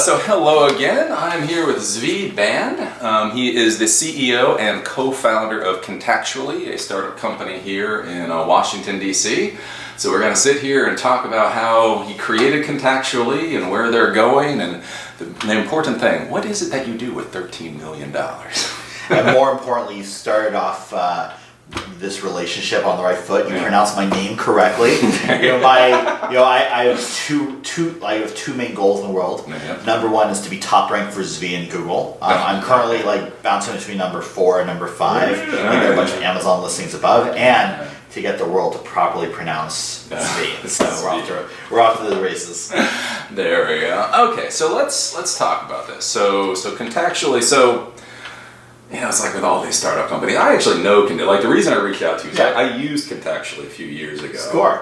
So hello again. I'm here with Zvi Band. He is the CEO and co-founder of Contactually, a startup company here in Washington, D.C. So we're going to sit here and talk about how he created Contactually and where they're going, and the important thing, what is it that you do with $13 million? And more importantly, you started off this relationship on the right foot. You pronounced my name correctly. I have two main goals in the world. Number one is to be top ranked for Zvi in Google. I'm currently bouncing between number 4 and number 5. There are a bunch of Amazon listings above, and to get the world to properly pronounce Zvi. So we're off to the races. There we go. Okay, so let's talk about this. So Contactually. It's like with all these startup companies. I actually know the reason I reached out to you is I used Contactually a few years ago. Score.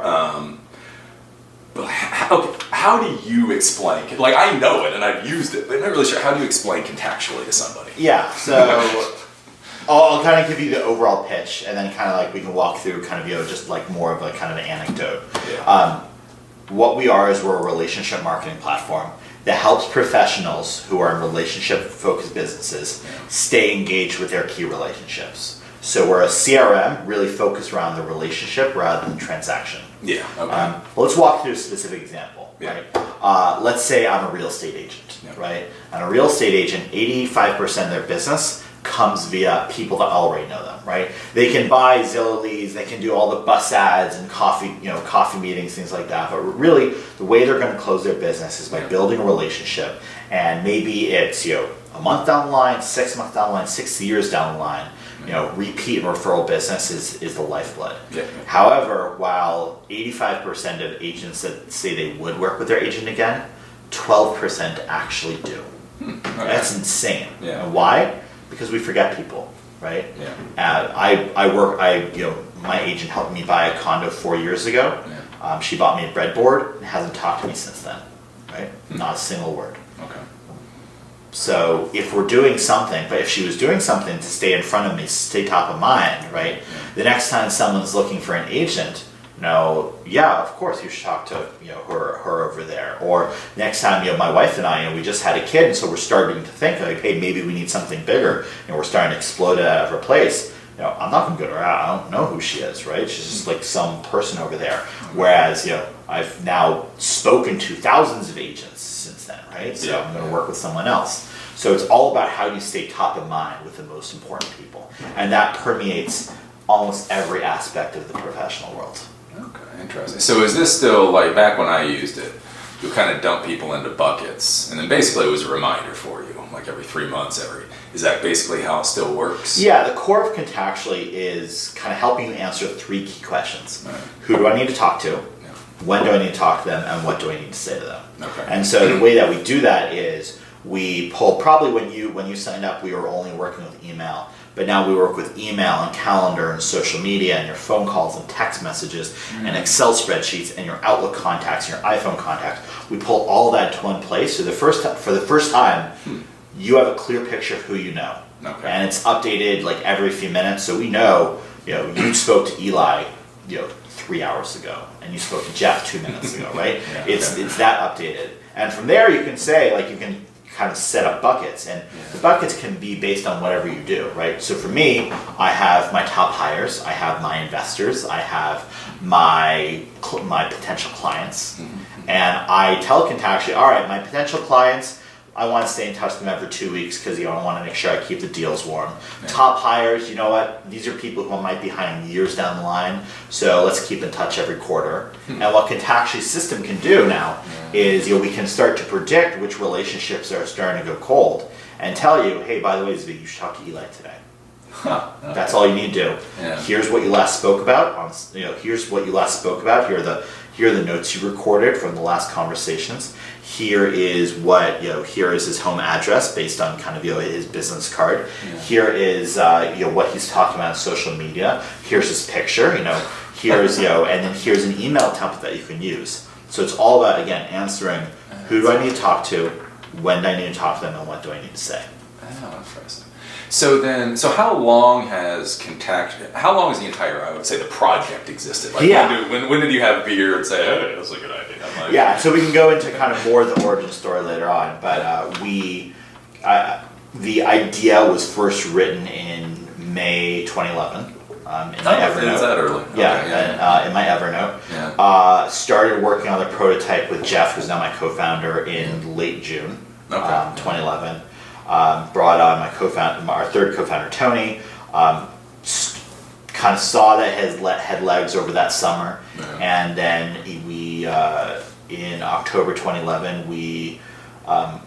But how do you explain? I know it and I've used it, but I'm not really sure. How do you explain Contactually to somebody? Yeah. So I'll kind of give you the overall pitch, and then we can walk through just more of a kind of an anecdote. Yeah. What we are is we're a relationship marketing platform that helps professionals who are in relationship-focused businesses stay engaged with their key relationships. So we're a CRM really focused around the relationship rather than the transaction. Yeah. Okay. Let's walk through a specific example. Yeah. Right? Let's say I'm a real estate agent, right? And a real estate agent, 85% of their business comes via people that already know them, right? They can buy Zillow leads, they can do all the bus ads and coffee meetings, things like that. But really, the way they're going to close their business is by building a relationship, and maybe it's a month down the line, 6 months down the line, 6 years down the line. Repeat and referral business is the lifeblood. Yeah. However, while 85% of agents that say they would work with their agent again, 12% actually do. Okay. That's insane. Yeah. And why? Because we forget people, right? Yeah. My agent helped me buy a condo 4 years ago. Yeah. She bought me a breadboard and hasn't talked to me since then, right? Not a single word. Okay. So if we're doing something, but if she was doing something to stay in front of me, stay top of mind, right? Yeah. The next time someone's looking for an agent, of course you should talk to her over there. Or next time, my wife and I, we just had a kid, and so we're starting to think hey, maybe we need something bigger, and we're starting to explode it out of her place. I'm not going to go to her out. I don't know who she is, right? She's just like some person over there. Whereas, I've now spoken to thousands of agents since then, right? So I'm going to work with someone else. So it's all about how do you stay top of mind with the most important people, and that permeates almost every aspect of the professional world. Okay, interesting. So is this still back when I used it, you kind of dump people into buckets, and then basically it was a reminder for you, every 3 months, is that basically how it still works? Yeah, the core of Contactually is kind of helping you answer 3 key questions. Right. Who do I need to talk to? Yeah. When do I need to talk to them? And what do I need to say to them? Okay. And so the way that we do that is we pull, probably when you signed up, we were only working with email. But now we work with email and calendar and social media and your phone calls and text messages and Excel spreadsheets and your Outlook contacts and your iPhone contacts. We pull all that into one place. So for the first time, you have a clear picture of who you know. Okay. And it's updated every few minutes. So we know, you spoke to Eli, 3 hours ago, and you spoke to Jeff 2 minutes ago, right? It's that updated. And from there you can say, you can kind of set up buckets, and the buckets can be based on whatever you do, right? So for me, I have my top hires, I have my investors, I have my potential clients, and I tell Contactually, all right, my potential clients, I want to stay in touch with them every 2 weeks because I want to make sure I keep the deals warm. Yeah. Top hires, these are people who might be hiring years down the line, so let's keep in touch every quarter. And what Contactually's system can do now is we can start to predict which relationships are starting to go cold and tell you, hey, by the way, Zvi, you should talk to Eli today. Okay. That's all you need to do. Yeah. Here's what you last spoke about. Here's what you last spoke about. Here are the notes you recorded from the last conversations. Here is here is his home address based on his business card. Yeah. Here is what he's talking about on social media. Here's his picture. Here's and then here's an email template that you can use. So it's all about answering who do I need to talk to, when do I need to talk to them, and what do I need to say. Oh, interesting. So how long has how long has the entire, I would say, the project existed? Like, when did you have beer and say, hey, that's a good idea? Like, yeah, so we can go into kind of more of the origin story later on, but the idea was first written in May 2011 in my Evernote. Is that early? Yeah, in my Evernote. Yeah. Started working on the prototype with Jeff, who's now my co-founder, in late June 2011. Brought on our third co-founder, Tony. Kind of saw that had legs over that summer, and then we in October 2011 we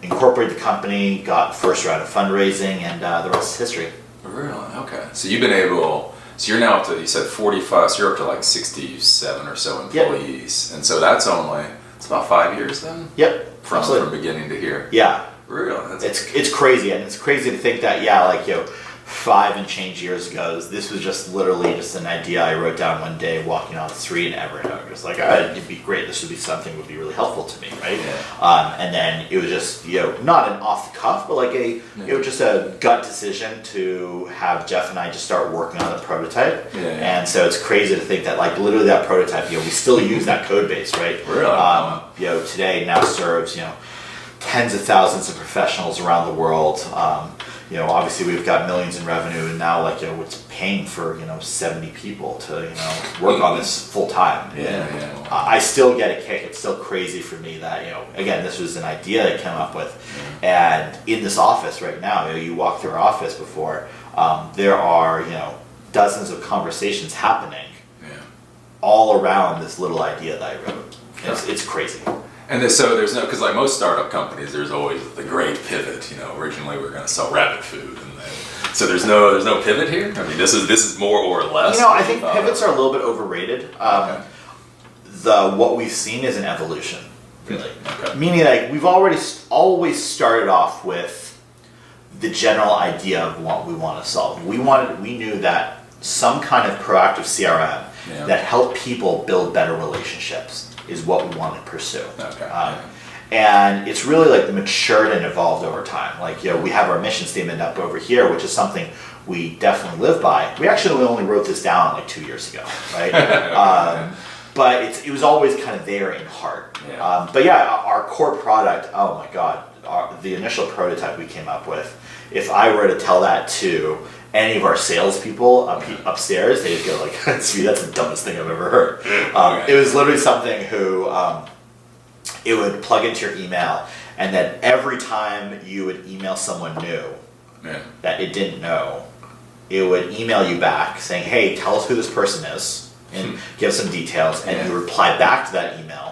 incorporated the company, got first round of fundraising, and the rest is history. Really? Okay. So you've been able. So you're now up to, you said 45. So you're up to like 67 or so employees, and so it's about 5 years then. Yep. From beginning to here. Yeah. Really? It's crazy, and it's crazy to think that 5 and change years ago, this was just literally just an idea I wrote down one day walking on the street in Evernote. Just like, it'd be great. This would be something would be really helpful to me, right? Yeah. And then it was just not an off the cuff, but like it was just a gut decision to have Jeff and I just start working on the prototype. Yeah. And so it's crazy to think that like literally that prototype, we still use that code base, right? Really? Today now serves tens of thousands of professionals around the world. Obviously we've got millions in revenue, and now it's paying for 70 people to work on this full time. I still get a kick. It's still crazy for me that again, this was an idea I came up with, and in this office right now, you walk through our office before, there are dozens of conversations happening all around this little idea that I wrote. It's crazy. And so there's no, because like most startup companies, there's always the great pivot. Originally we were going to sell rabbit food, and then, so there's no pivot here. I mean, this is more or less. I think pivots are a little bit overrated. What we've seen is an evolution, really. Okay. Meaning, like we've always started off with the general idea of what we want to solve. We knew that some kind of proactive CRM that helped people build better relationships is what we want to pursue. Okay. And it's really like matured and evolved over time. Like, we have our mission statement up over here, which is something we definitely live by. We actually only wrote this down like 2 years ago, right? But it was always kind of there in heart. Yeah. But our core product, oh my God, the initial prototype we came up with, if I were to tell that to any of our salespeople upstairs, they'd go like, that's the dumbest thing I've ever heard. It was literally something who it would plug into your email, and then every time you would email someone new that it didn't know, it would email you back saying, hey, tell us who this person is, and give some details, and you reply back to that email.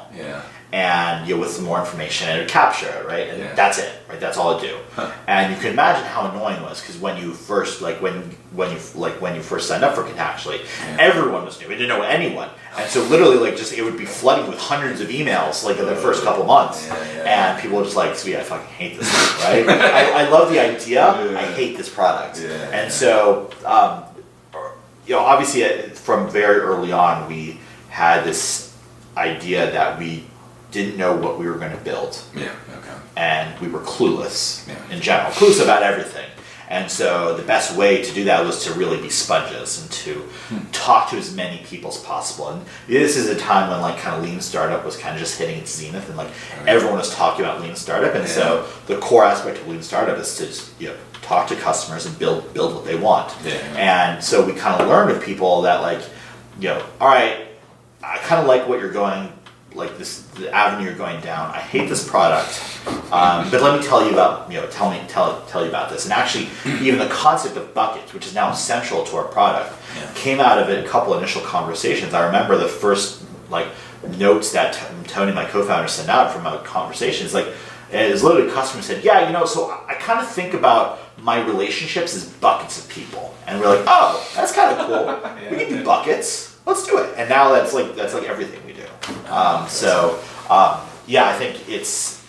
And with some more information, and it would capture it, right? And that's it, right? That's all it do. And you can imagine how annoying it was, because when you first, when you first signed up for Contactually, everyone was new. We didn't know anyone, and so literally, it would be flooding with hundreds of emails, in the first couple months, and people were just like, "Sweet, I fucking hate this thing," right? I love the idea. I hate this product, and so obviously, from very early on, we had this idea that we didn't know what we were going to build. And we were clueless in general, clueless about everything. And so the best way to do that was to really be sponges and to talk to as many people as possible. And this is a time when kind of lean startup was kind of just hitting its zenith, and everyone was talking about lean startup. And so the core aspect of lean startup is to just, talk to customers and build what they want. And so we kind of learned of people that all right, I kind of like what you're going, the avenue you're going down. I hate this product, but let me tell you about tell you about this. And actually, even the concept of buckets, which is now central to our product, came out of a couple initial conversations. I remember the first notes that Tony, my co-founder, sent out from a conversation. It was literally a customer said, so I kind of think about my relationships as buckets of people, and we're like, oh, that's kind of cool. We can do buckets. Let's do it. And now that's everything we do. I think it's,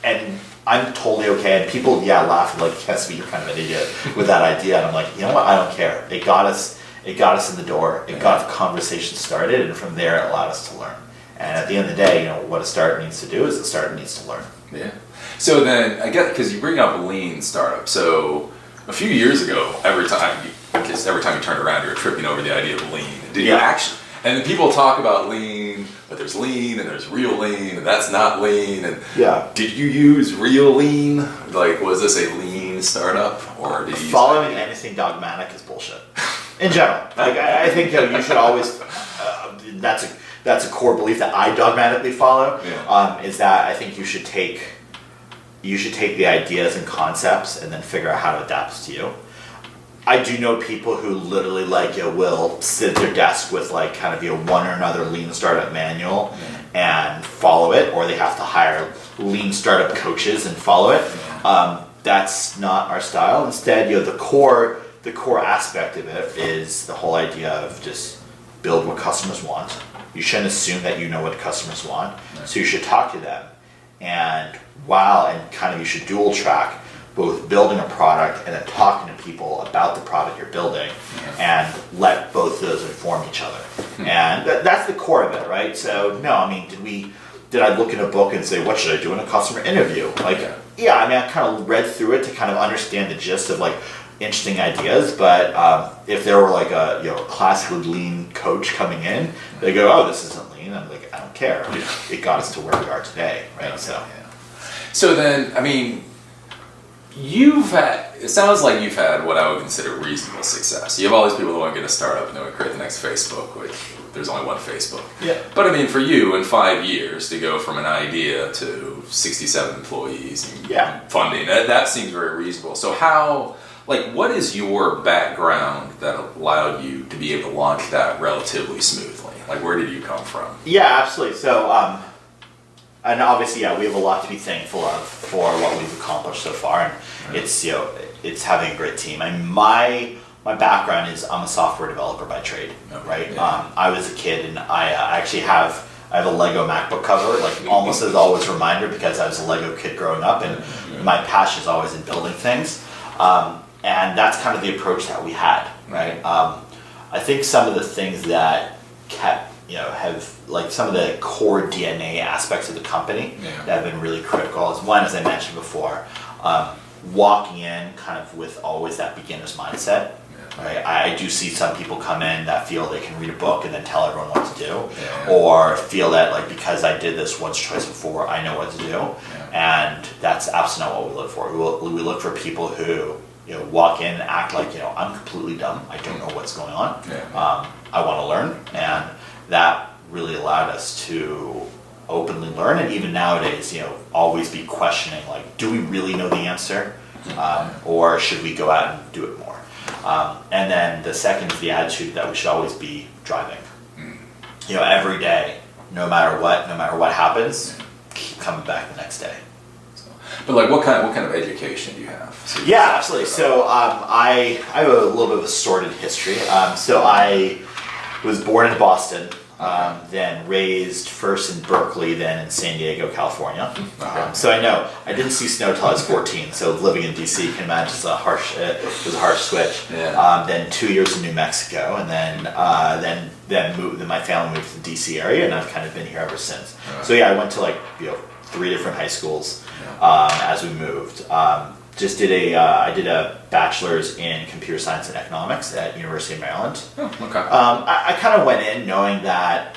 and I'm totally okay. And people, laugh yes, you're kind of an idiot with that idea. And I'm like, you know what? I don't care. It got us in the door. It got the conversation started, and from there, it allowed us to learn. And at the end of the day, what a startup needs to do is a startup needs to learn. Yeah. So then, I guess, because you bring up lean startup, so a few years ago, every time you turned around, you were tripping over the idea of lean. Did you actually? And then people talk about lean, but there's lean and there's real lean, and that's not lean. And did you use real lean? Like, was this a lean startup, or did you following anything dogmatic is bullshit? In general, like I think you should always. That's a core belief that I dogmatically follow. Is that I think you should take the ideas and concepts and then figure out how to adapt to you. I do know people who literally will sit at their desk with kind of one or another lean startup manual and follow it, or they have to hire lean startup coaches and follow it. That's not our style. Instead, the core aspect of it is the whole idea of just build what customers want. You shouldn't assume that you know what customers want, so you should talk to them. And kind of you should dual track both building a product and then talking to people about the product you're building, and let both of those inform each other. And that's the core of it, right? So no, I mean, did I look in a book and say, what should I do in a customer interview? I mean, I kind of read through it to kind of understand the gist of interesting ideas, but if there were a classically lean coach coming in, they go, oh, this isn't lean. I'm like, I don't care. It got us to where we are today, right? So then, I mean, it sounds like you've had what I would consider reasonable success. You have all these people that want to get a startup and they want to create the next Facebook, which there's only one Facebook. But I mean, for you, in 5 years, to go from an idea to 67 employees and funding, that seems very reasonable. So what is your background that allowed you to be able to launch that relatively smoothly? Where did you come from? Yeah, absolutely. So, and obviously, we have a lot to be thankful of for what we've accomplished so far, and it's having a great team. I mean, my background is I'm a software developer by trade, right? I was a kid, and I actually have a Lego MacBook cover, almost as always a reminder, because I was a Lego kid growing up, and my passion is always in building things. And that's kind of the approach that we had, right? I think some of the things that kept, have some of the core DNA aspects of the company that have been really critical is one, as I mentioned before, walking in kind of with always that beginner's mindset. Right? I do see some people come in that feel they can read a book and then tell everyone what to do, or feel that because I did this once or twice before, I know what to do, and that's absolutely not what we look for. We look for people who walk in and act like I'm completely dumb. I don't know what's going on. I want to learn, and that really allowed us to openly learn, and even nowadays, always be questioning do we really know the answer, or should we go out and do it more? And then the second is the attitude that we should always be driving. Every day, no matter what happens, keep coming back the next day. But what kind of education do you have? So absolutely. So I have a little bit of a sordid history. So I was born in Boston, then raised first in Berkeley, then in San Diego, California. So I know I didn't see snow till I was 14. So living in DC, you can imagine it was a harsh switch. Then 2 years in New Mexico, and then my family moved to the DC area, and I've kind of been here ever since. So I went to 3 different high schools as we moved. I did a bachelor's in computer science and economics at University of Maryland. I kind of went in knowing that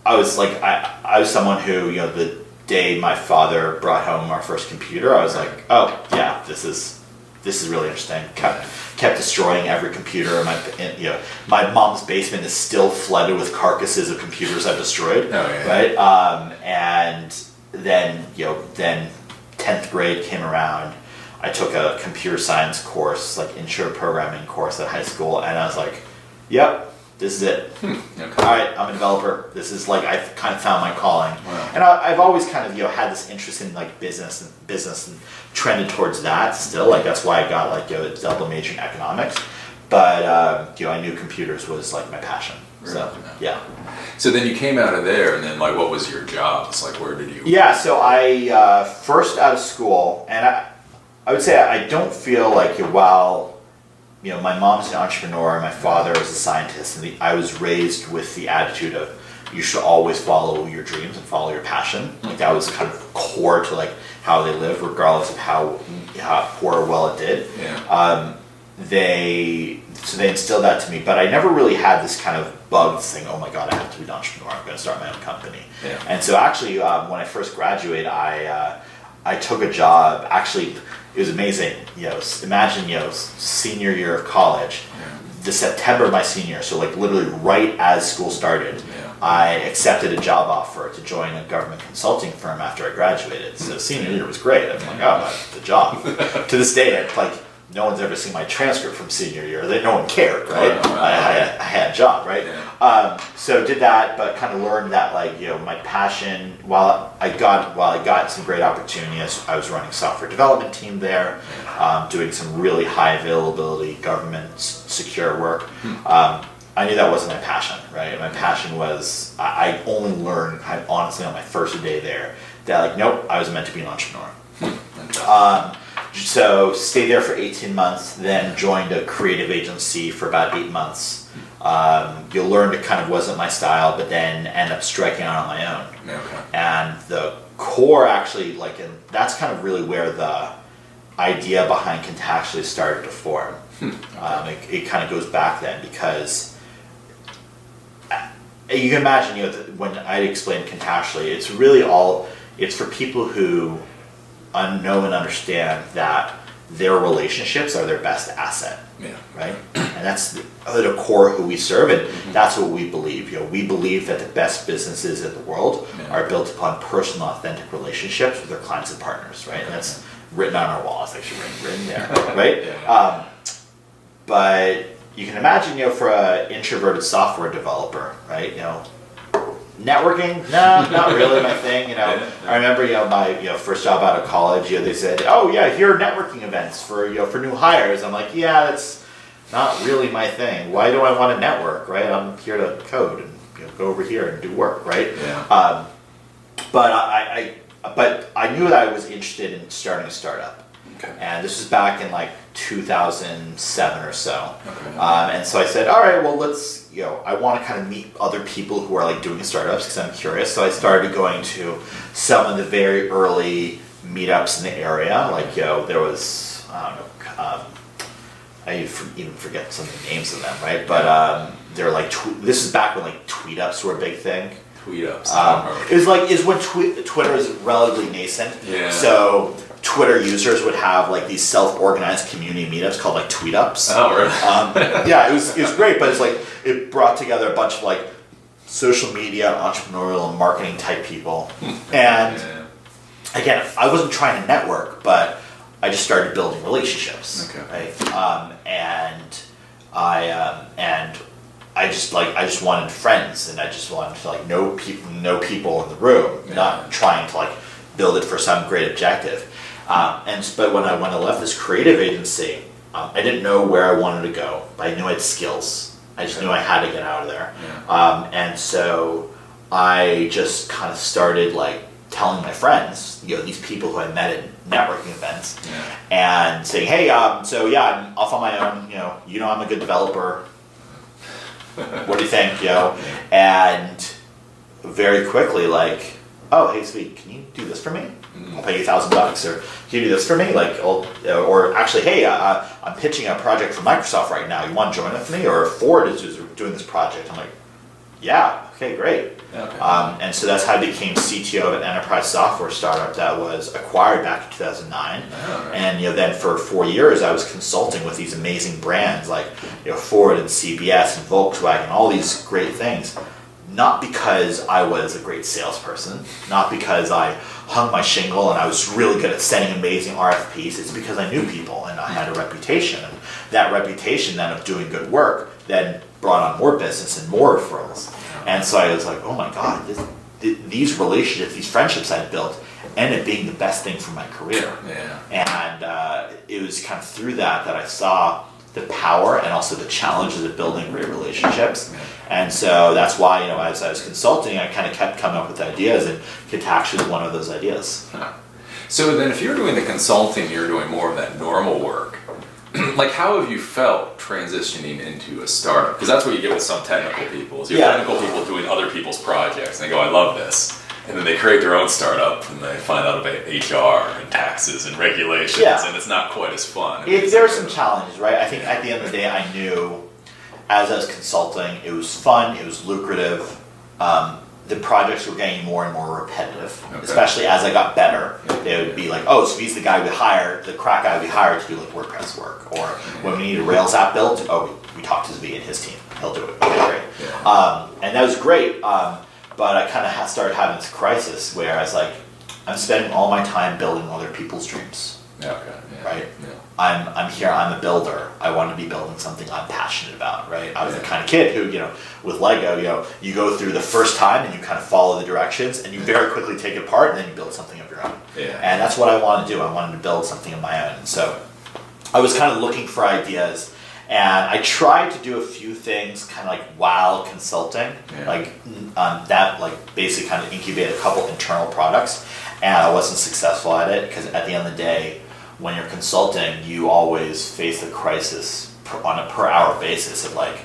I was I was someone who the day my father brought home our first computer, I was like, oh yeah, this is really interesting. Kept destroying every computer. My mom's basement is still flooded with carcasses of computers I've destroyed. Right? And then 10th grade came around. I took a computer science course, intro programming course at high school, and I was like, yep, this is it. All right, I'm a developer. This is I've kind of found my calling. And I've always kind of had this interest in business and trended towards that still. That's why I got a double major in economics. But I knew computers was my passion. So So then you came out of there, and then what was your job? Where did you? So I first out of school, and I would say I don't feel while my mom's an entrepreneur, my father is a scientist, and I was raised with the attitude of you should always follow your dreams and follow your passion. Like that was kind of core to like how they lived, regardless of how poor or well it did. Yeah. They instilled that to me, but I never really had this kind of bug saying, oh my god, I have to be an entrepreneur, I'm going to start my own company. Yeah. And so actually when I first graduated, I took a job. Actually, it was amazing. Imagine senior year of college, the September of my senior year, so like literally right as school started, I accepted a job offer to join a government consulting firm after I graduated. So senior year was great. I'm like, oh, the job. To this day, no one's ever seen my transcript from senior year. No one cared, right? I had a job, right? Yeah. So did that, but kind of learned that my passion. While I got some great opportunities, I was running a software development team there, doing some really high availability government secure work. I knew that wasn't my passion, right? My passion was I only learned kind of honestly on my first day there that nope, I was meant to be an entrepreneur. So stayed there for 18 months, then joined a creative agency for about 8 months. You'll learn it kind of wasn't my style, but then ended up striking out on my own. Okay. And the core actually, and that's kind of really where the idea behind Contactually started to form. It kind of goes back then because you can imagine, when I explained Contactually, it's for people who know and understand that their relationships are their best asset, right? And that's the core who we serve, and that's what we believe. We believe that the best businesses in the world are built upon personal, authentic relationships with their clients and partners, right? And that's written on our walls, actually written there, right? But you can imagine, for an introverted software developer, right? Networking? No, not really my thing. I remember, my first job out of college. They said, "Oh yeah, here are networking events for new hires." I'm like, "Yeah, that's not really my thing. Why do I want to network? Right? I'm here to code and go over here and do work, right?" Yeah. But I knew that I was interested in starting a startup. Okay. And this was back in 2007 or so. Okay. And so I said, all right, well, let's, I want to kind of meet other people who are doing startups because I'm curious. So I started going to some of the very early meetups in the area. There was, I don't know, I even forget some of the names of them, right? But they're this is back when tweet-ups were a big thing. Tweet-ups. Is when Twitter is relatively nascent. Yeah. So Twitter users would have these self-organized community meetups called tweet-ups. Oh, really? Yeah, it was great, but it brought together a bunch of social media, entrepreneurial, and marketing type people. And again, I wasn't trying to network, but I just started building relationships. Okay. Right? I just wanted friends, and I just wanted to know people in the room, not trying to build it for some great objective. But when I left this creative agency, I didn't know where I wanted to go, but I knew I had skills. I just knew I had to get out of there. Yeah. And so I just kind of started telling my friends, these people who I met at networking events, and saying, hey, so yeah, I'm off on my own. I'm a good developer. What do you think? And very quickly, oh, hey, Zvi, can you do this for me? I'll pay you $1,000. Or can you do this for me? Or actually, hey, I'm pitching a project for Microsoft right now. You want to join with me? Or Ford is doing this project. I'm like, yeah, okay, great. Okay. And so that's how I became CTO of an enterprise software startup that was acquired back in 2009. Oh, right. And then for 4 years, I was consulting with these amazing brands like Ford and CBS and Volkswagen, all these great things. Not because I was a great salesperson, not because I hung my shingle and I was really good at sending amazing RFPs. It's because I knew people and I had a reputation. And that reputation then of doing good work then brought on more business and more referrals. And so I was like, oh my God, these relationships, these friendships I built ended up being the best thing for my career. Yeah. And it was kind of through that I saw the power and also the challenges of building great relationships. Yeah. And so that's why, as I was consulting, I kind of kept coming up with ideas, and Contactually was one of those ideas. Huh. So then if you're doing the consulting, you're doing more of that normal work. like, how have you felt transitioning into a startup? Because that's what you get with some technical people. Is you have technical people doing other people's projects, and they go, I love this. And then they create their own startup, and they find out about HR and taxes and regulations, and it's not quite as fun. There are some challenges, right? I think at the end of the day, I knew as I was consulting, it was fun, it was lucrative. The projects were getting more and more repetitive, especially as I got better. They would be like, oh, Zvi's the guy we hired, the crack guy we hired to do like WordPress work. Or when we need a Rails app built, we talked to Zvi and his team. He'll do it. Okay, great. And that was great. But I kind of started having this crisis where I was like, I'm spending all my time building other people's dreams. Right? I'm here, I'm a builder. I want to be building something I'm passionate about, right? I was the kind of kid who, with Lego, you go through the first time and you kind of follow the directions and you very quickly take it apart and then you build something of your own. And that's what I wanted to do. I wanted to build something of my own. And so I was kind of looking for ideas. And I tried to do a few things kind of like while consulting, basically kind of incubate a couple internal products, and I wasn't successful at it because at the end of the day, when you're consulting, you always face the crisis on a per hour basis of like,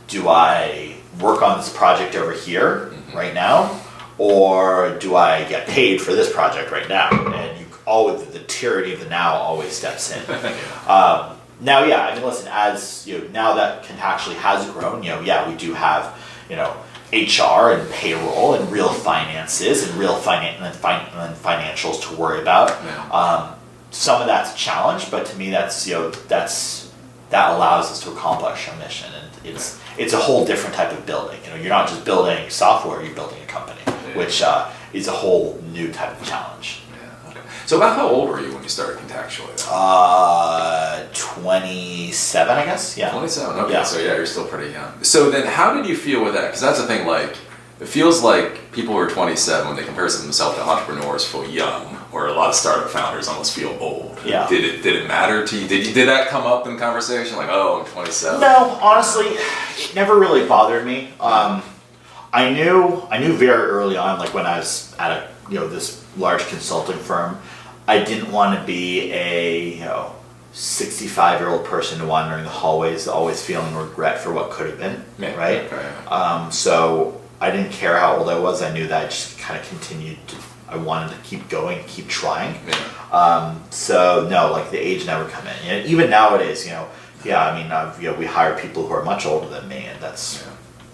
do I work on this project over here right now, or do I get paid for this project right now? And you always, the tyranny of the now always steps in. Now, I mean, listen, as now that Contactually has grown, we do have, HR and payroll and real finances and real financials to worry about. Some of that's a challenge, but to me, that allows us to accomplish our mission, and it's a whole different type of building. You're not just building software; you're building a company, which is a whole new type of challenge. So about how old were you when you started Contactually? 27, I guess. Yeah. 27. Okay. So you're still pretty young. So then, how did you feel with that? Because that's the thing. Like, it feels like people who are 27 when they compare themselves to entrepreneurs feel young, or a lot of startup founders almost feel old. Yeah. Did it matter to you? Did that come up in conversation? Like, oh, I'm 27. No, honestly, it never really bothered me. I knew very early on, like when I was at this large consulting firm, I didn't want to be a 65-year-old person wandering the hallways, always feeling regret for what could have been, right? So I didn't care how old I was. I knew that I just kind of I wanted to keep going, keep trying. So no, like the age never come in. And even nowadays, we hire people who are much older than me, and that's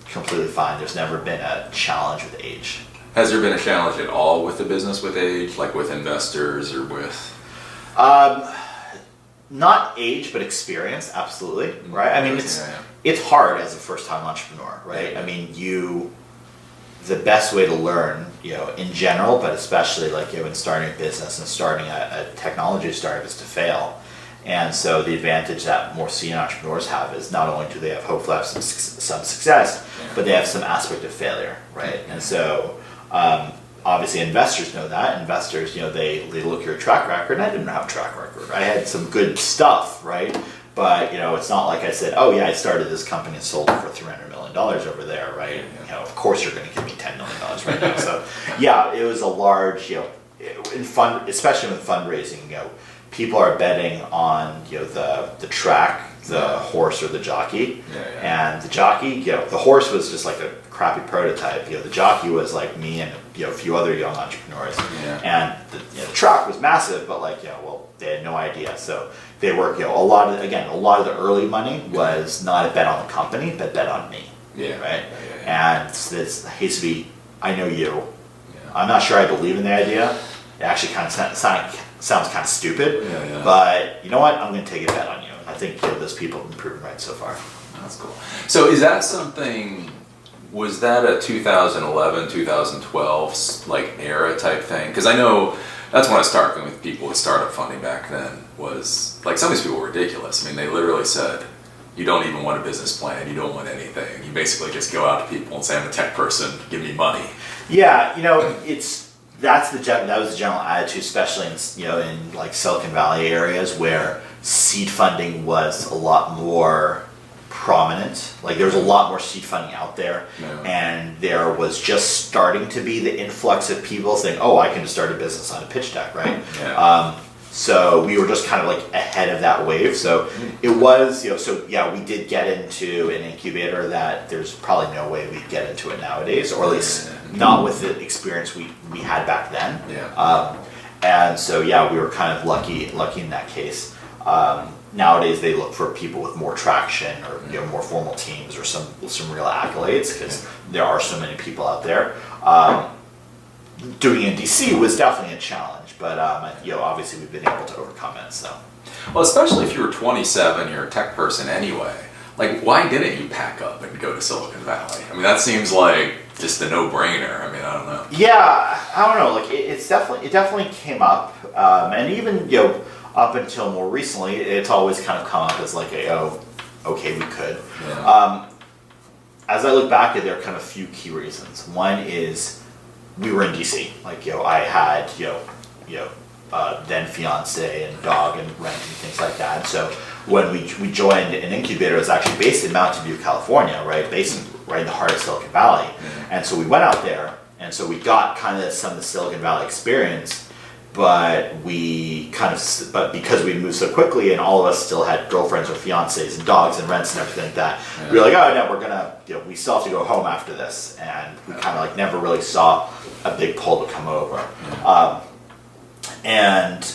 completely fine. There's never been a challenge with age. Has there been a challenge at all with the business with age, like with investors or with? Not age, but experience, absolutely, right? I mean, it's hard as a first-time entrepreneur, right? I mean, the best way to learn, in general, but especially like in starting a business and starting a technology startup is to fail. And so the advantage that more senior entrepreneurs have is not only do they hopefully have some success, but they have some aspect of failure, right? And so obviously investors know that. Investors, they look at your track record, and I didn't have a track record. I had some good stuff, right? But, it's not like I said, oh yeah, I started this company and sold it for $300 million over there, right? Of course you're going to give me $10 million right now. So it was a large, especially with fundraising, people are betting on, the track, the horse or the jockey. And the jockey, the horse was just like a crappy prototype. The jockey was like me and a few other young entrepreneurs. And the track was massive, but they had no idea. So they work, a lot of the early money was not a bet on the company, but bet on me. Right? And this hates to be, I know you. I'm not sure I believe in the idea. It actually kind of sounds kind of stupid, but you know what? I'm going to take a bet on you. I think those people have been proven right so far. That's cool. So is that was that a 2011, 2012 like era type thing? Because I know that's when I was talking with people with startup funding back then, was like some of these people were ridiculous. I mean, they literally said, you don't even want a business plan, you don't want anything. You basically just go out to people and say, I'm a tech person, give me money. Yeah, that was the general attitude, especially in like Silicon Valley areas where seed funding was a lot more prominent. Like there was a lot more seed funding out there, and there was just starting to be the influx of people saying, "Oh, I can just start a business on a pitch deck," right? So we were just kind of like ahead of that wave. So it was, so yeah, we did get into an incubator that there's probably no way we'd get into it nowadays, or at least not with the experience we had back then. And so yeah, we were kind of lucky in that case. Nowadays they look for people with more traction or more formal teams or some real accolades, because there are so many people out there. Doing in DC was definitely a challenge, but obviously we've been able to overcome it. So, well, especially if you were 27, you're a tech person anyway. Like, why didn't you pack up and go to Silicon Valley? I mean, that seems like just a no-brainer. I mean, I don't know. Yeah, I don't know. Like, it definitely came up, and even up until more recently, it's always kind of come up as like okay, we could. Yeah. As I look back at, there are kind of a few key reasons. One is, we were in DC. Like, I had, then fiance and dog and rent and things like that. And so when we joined an incubator, it was actually based in Mountain View, California, right? Based right in the heart of Silicon Valley. And so we went out there, and so we got kind of some of the Silicon Valley experience, but but because we moved so quickly and all of us still had girlfriends or fiancés and dogs and rents and everything like that, we were like, oh no, we're gonna, we still have to go home after this. And we kind of like never really saw a big pull to come over. And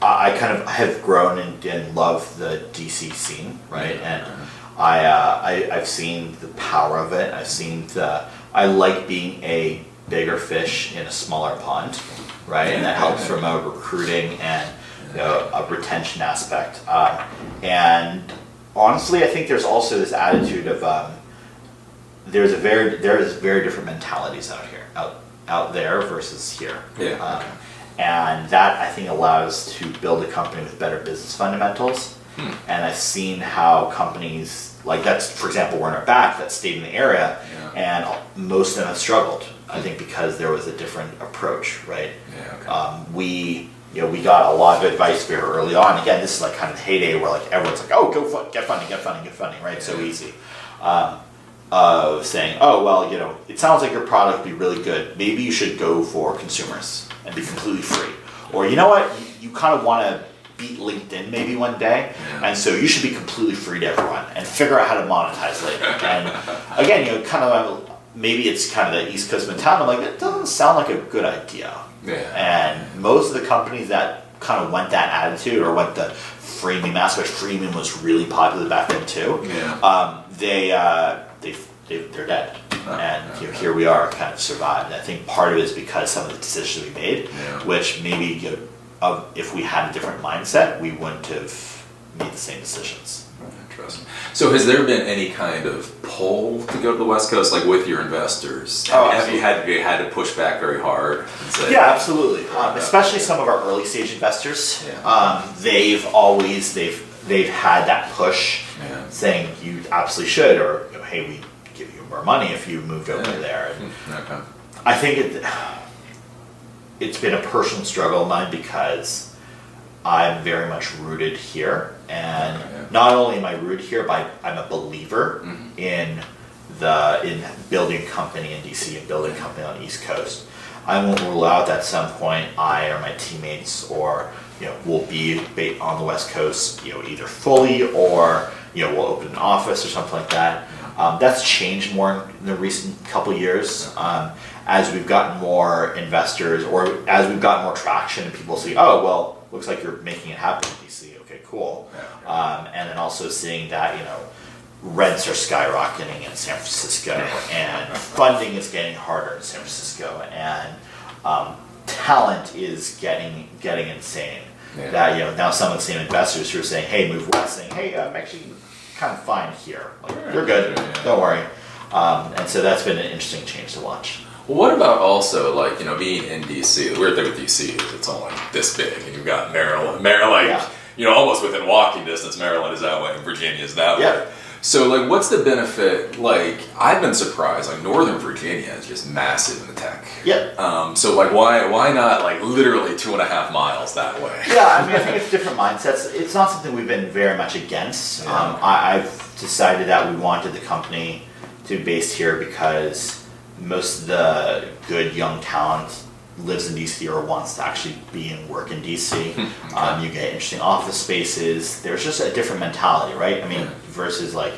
I kind of have grown and love the DC scene, right? And I've seen the power of it. I like being a bigger fish in a smaller pond, right? And that helps from a recruiting and a retention aspect. And honestly, I think there's also this attitude of there is very different mentalities out there versus here. And that, I think, allows to build a company with better business fundamentals. And I've seen how companies, like that's, for example, Werner Back, that stayed in the area, and most of them have struggled, I think, because there was a different approach, right? We got a lot of advice very early on. Again, this is like kind of the heyday where like everyone's like, oh, get funding, right? So easy. Saying, oh, well, it sounds like your product would be really good. Maybe you should go for consumers and be completely free. Or you know what, you kind of want to beat LinkedIn maybe one day, and so you should be completely free to everyone and figure out how to monetize later. And again, kind of maybe it's kind of the East Coast mentality. I'm like, it doesn't sound like a good idea. And most of the companies that kind of went that attitude or went the freemium aspect, freemium was really popular back then too. They're dead. And here we are, kind of survived. And I think part of it is because some of the decisions we made, which maybe if we had a different mindset, we wouldn't have made the same decisions. Interesting. So has there been any kind of pull to go to the West Coast, like with your investors? Have you had to push back very hard? And say, yeah, absolutely. Especially some of our early stage investors. They've had that push saying you absolutely should, or hey, we give you more money if you moved over there. And I think it's been a personal struggle of mine because I'm very much rooted here, and not only am I rooted here, but I'm a believer in building a company in DC and building a company on the East Coast. I won't rule out that at some point I or my teammates or will be on the West Coast, either fully or we'll open an office or something like that. That's changed more in the recent couple years as we've gotten more investors, or as we've gotten more traction, and people see, oh, well, looks like you're making it happen in DC. Okay, cool. And then also seeing that rents are skyrocketing in San Francisco, and funding is getting harder in San Francisco, and talent is getting insane. That now some of the same investors who are saying, hey, move west, saying, hey, I'm actually kind of fine here. Like, you're good. Don't worry. And so that's been an interesting change to watch. Well, what about also, like, being in DC? The weird thing with DC is it's only this big, and you've got Maryland, almost within walking distance. Maryland is that way, and Virginia is that way. So, like, what's the benefit? Like, I've been surprised. Like, Northern Virginia is just massive in the tech. So, like, why not, like, literally 2.5 miles that way? I think it's different mindsets. It's not something we've been very much against. I've decided that we wanted the company to be based here because most of the good young talent lives in DC or wants to actually be and work in DC. You get interesting office spaces. There's just a different mentality, right? I mean, versus like,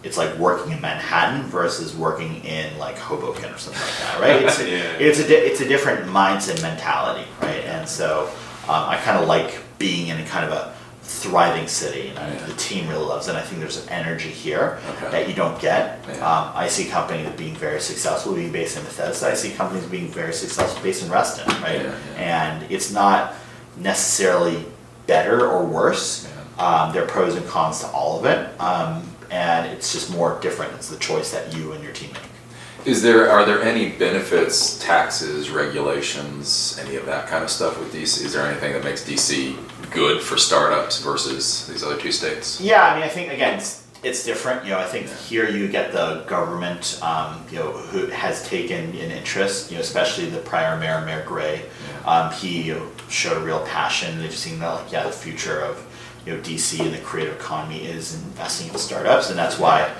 it's like working in Manhattan versus working in like Hoboken or something like that, right? It's a different mindset mentality, right? And so I kind of like being in a kind of a thriving city, and the team really loves it. And I think there's an energy here that you don't get. I see companies being very successful being based in Bethesda. I see companies being very successful based in Reston, right? And it's not necessarily better or worse. There are pros and cons to all of it, and it's just more different. It's the choice that you and your team make. Are there any benefits, taxes, regulations, any of that kind of stuff with DC? Is there anything that makes DC good for startups versus these other two states? Yeah, I mean, I think again, it's different. I think here you get the government, who has taken an interest. Especially the prior mayor, Mayor Gray. He showed a real passion. They just seem that the future of DC and the creative economy is investing in startups, and that's why.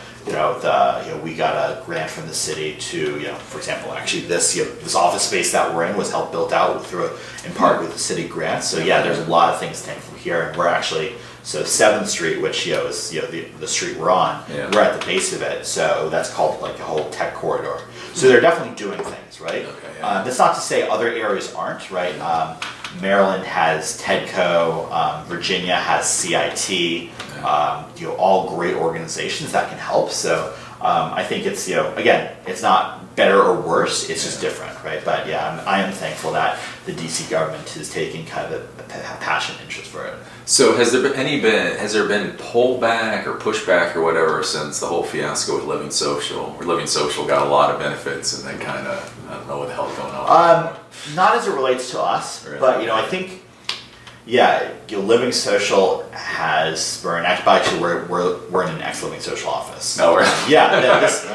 We got a grant from the city to, for example, actually this office space that we're in was helped built out in part with the city grant. So there's a lot of things came from here, and we're actually 7th Street, which is the street we're on. We're at the base of it, so that's called like a whole tech corridor. So they're definitely doing things, right? That's not to say other areas aren't, right? Maryland has TEDCO, Virginia has CIT. All great organizations that can help. So I think it's again, it's not better or worse. It's just different, right? But I am thankful that the DC government is taking kind of a passionate interest for it. So has there been pullback or pushback or whatever since the whole fiasco with Living Social? Where Living Social got a lot of benefits and then kind of I don't know what the hell's going on. Not as it relates to us, but I think. Living Social we're in an ex-Living Social office. No, we're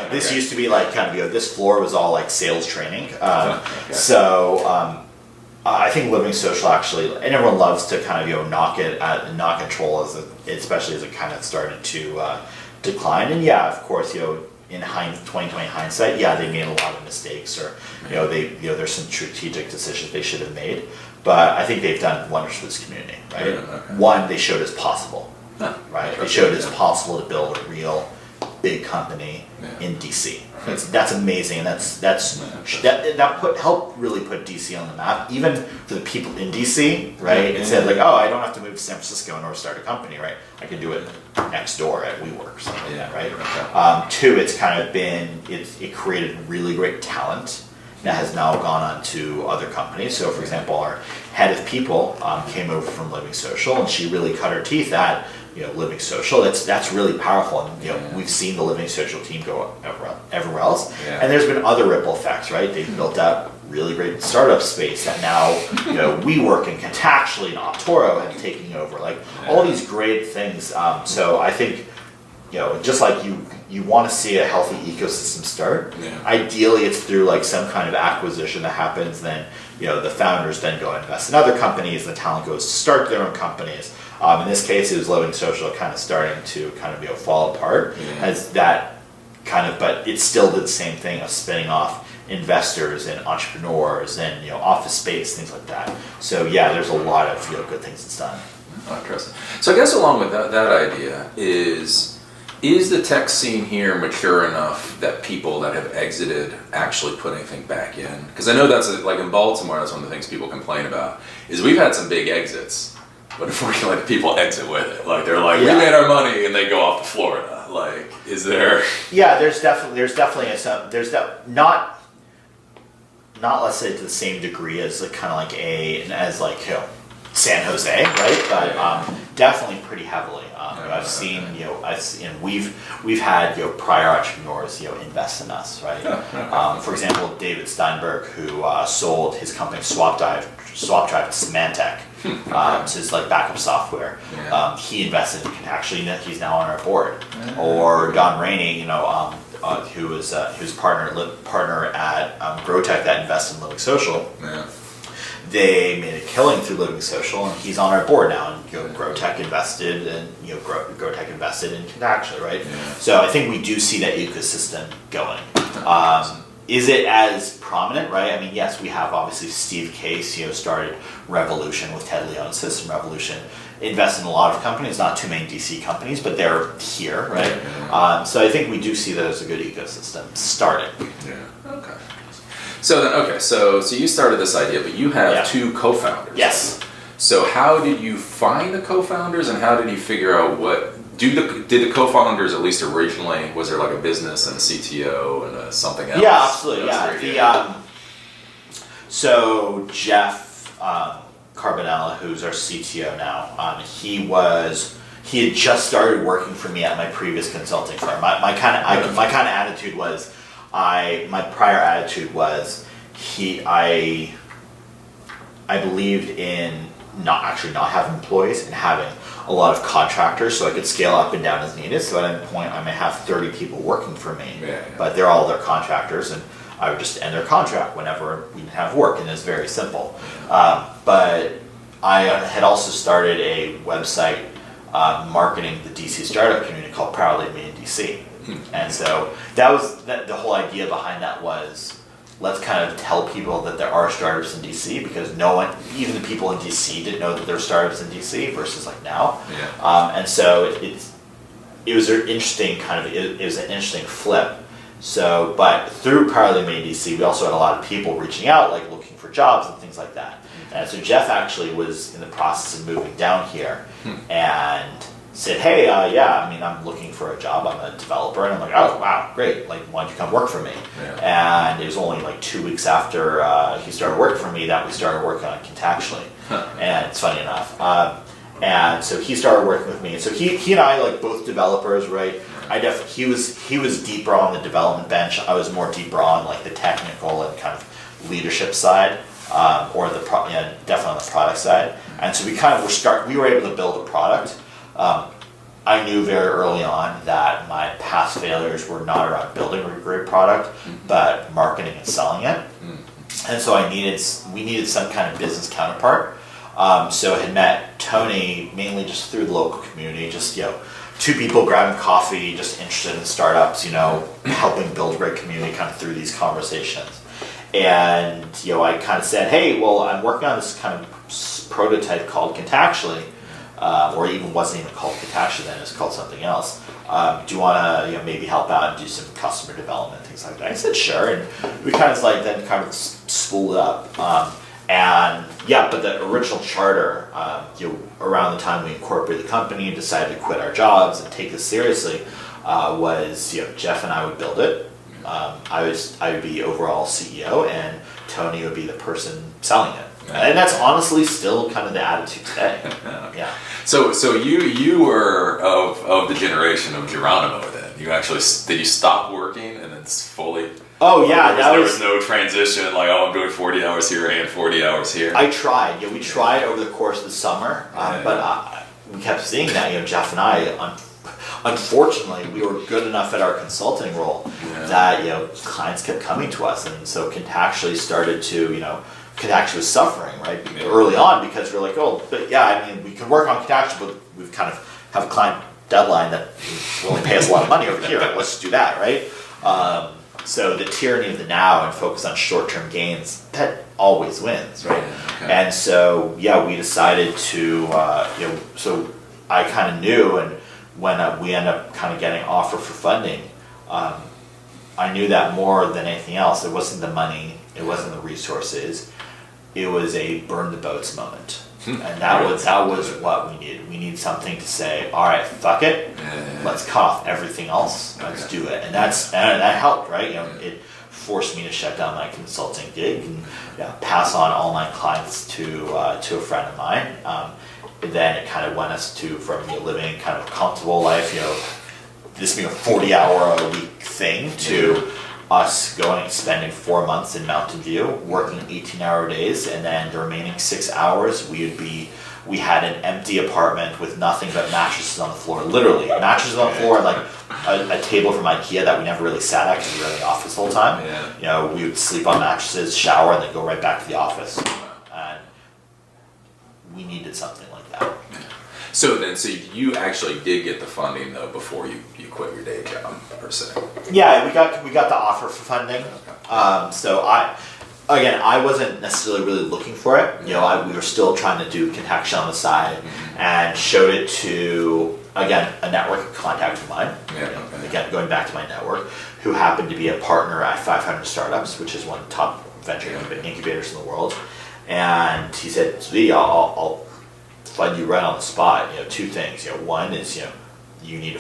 this used to be like kind of this floor was all like sales training. So I think Living Social actually, and everyone loves to kind of knock control especially as it kind of started to decline. And of course in 2020 hindsight, they made a lot of mistakes, or there's some strategic decisions they should have made. But I think they've done wonders for this community, right? One, they showed it's possible, right? They showed it's possible to build a real big company in DC. That's amazing, and that helped really put DC on the map, even for the people in DC, right? It said like, I don't have to move to San Francisco in order to start a company, right? I can do it next door at WeWork or something like that, right? Two, it's kind of been it created really great talent that has now gone on to other companies. So, for example, our head of people came over from Living Social, and she really cut her teeth at Living Social. That's really powerful, and we've seen the Living Social team go everywhere else, and there's been other ripple effects, right? They've built out really great startup space that now WeWork and Contactually and Optoro have taken over, like all these great things. So I think just like you want to see a healthy ecosystem start. Ideally, it's through like some kind of acquisition that happens. Then the founders then go and invest in other companies. The talent goes to start their own companies. In this case, it was Living Social kind of starting to kind of fall apart as that kind of, but it still did the same thing of spinning off investors and entrepreneurs and office space, things like that. So there's a lot of good things that's done. Oh, interesting. So I guess along with that idea is the tech scene here mature enough that people that have exited actually put anything back in? Because I know that's like in Baltimore, that's one of the things people complain about, is we've had some big exits, but unfortunately the people exit with it. Like they're like, we made our money, and they go off to Florida. Like, is there? Yeah, there's not let's say to the same degree as like kind of like San Jose, right? But definitely pretty heavily. We've had prior entrepreneurs invest in us, right? For example, David Steinberg, who sold his company SwapDrive to Symantec, so it's like backup software. He invested in Contactually, he's now on our board. Or Don Rainey, who was partner at Growtech that invested in Living Social. They made a killing through Living Social, and he's on our board now. And Growtech invested, and Growtech invested in Contactually, right? So I think we do see that ecosystem going. is it as prominent, right? I mean, yes, we have obviously Steve Case, started Revolution with Ted Leonsis, and Revolution invests in a lot of companies, not too many DC companies, but they're here, right? So I think we do see that as a good ecosystem started. Yeah. Okay. So then, so you started this idea, but you have two co-founders. Yes. So how did you find the co-founders, and how did you figure out did the co-founders, at least originally, was there like a business and a CTO and something else? Yeah, absolutely. So Jeff Carbonella, who's our CTO now, he had just started working for me at my previous consulting firm. My kind of attitude was, my prior attitude was, I believed in not having employees and having a lot of contractors, so I could scale up and down as needed. So at any point, I may have 30 people working for me, but they're all their contractors, and I would just end their contract whenever we didn't have work, and it's very simple. But I had also started a website marketing the DC startup community called Proudly Made in DC, and so that was the whole idea behind that was, let's kind of tell people that there are startups in DC, because no one, even the people in DC, didn't know that there were startups in DC versus like now. And so it was an interesting it was an interesting flip. So, but through Proudly Made DC, we also had a lot of people reaching out, like looking for jobs and things like that. And so Jeff actually was in the process of moving down here and said, hey, I'm looking for a job. I'm a developer. And I'm like, oh, wow, great. Like, why don't you come work for me? And it was only like 2 weeks after he started working for me that we started working on Contactually. And it's funny enough. And so he started working with me. And so he and I, like both developers, right? He was deeper on the development bench. I was more deeper on like the technical and kind of leadership side, or definitely on the product side. And so we were able to build a product. I knew very early on that my past failures were not around building a great product, but marketing and selling it. And so we needed some kind of business counterpart. So I had met Tony mainly just through the local community, just, two people grabbing coffee, just interested in startups, helping build a great community kind of through these conversations. And, I kind of said, hey, well, I'm working on this kind of prototype called Contactually, or even wasn't even called Contactually then, it was called something else. Do you want to maybe help out and do some customer development, things like that? I said, sure. And we kind of spooled up. But the original charter, around the time we incorporated the company and decided to quit our jobs and take this seriously, was Jeff and I would build it. I would be overall CEO, and Tony would be the person selling it. And that's honestly still kind of the attitude today. Yeah. So you were of the generation of Geronimo then. You actually, did you stop working and then fully? Oh yeah, there was no transition like, I'm doing 40 hours here and 40 hours here. I tried. We tried over the course of the summer, but we kept seeing that. Jeff and I, unfortunately, we were good enough at our consulting role that clients kept coming to us, and so Contactually started to Contactually was suffering right early on, because we're like, we can work on Contactually, but we've kind of have a client deadline that will only pay us a lot of money over here. Let's do that, right? So the tyranny of the now and focus on short-term gains, that always wins, right? And so we decided to so I kind of knew, and when we ended up kind of getting offer for funding, I knew that more than anything else, it wasn't the money, it wasn't the resources, it was a burn the boats moment. And that was what we needed. We needed something to say, all right, fuck it, let's cut off everything else, let's do it. And that helped, right? It forced me to shut down my consulting gig and pass on all my clients to a friend of mine. Then it kind of went us from living kind of a comfortable life, this being a 40-hour-a-week thing, to us going and spending 4 months in Mountain View, working 18-hour days, and then the remaining 6 hours we had an empty apartment with nothing but mattresses on the floor, literally mattresses on the floor, and like a table from IKEA that we never really sat at because we were in the office the whole time. We would sleep on mattresses, shower, and then go right back to the office. And we needed something like that. So you actually did get the funding though before you quit your day job per se. Yeah, we got the offer for funding. So I wasn't necessarily really looking for it. You know, we were still trying to do Contactually on the side, and showed it to, again, a network contact of mine. Again, going back to my network, who happened to be a partner at 500 Startups, which is one of the top venture incubators in the world. And he said, Zvi, I'll fund you right on the spot. You know, two things. You know, one is, you know, you need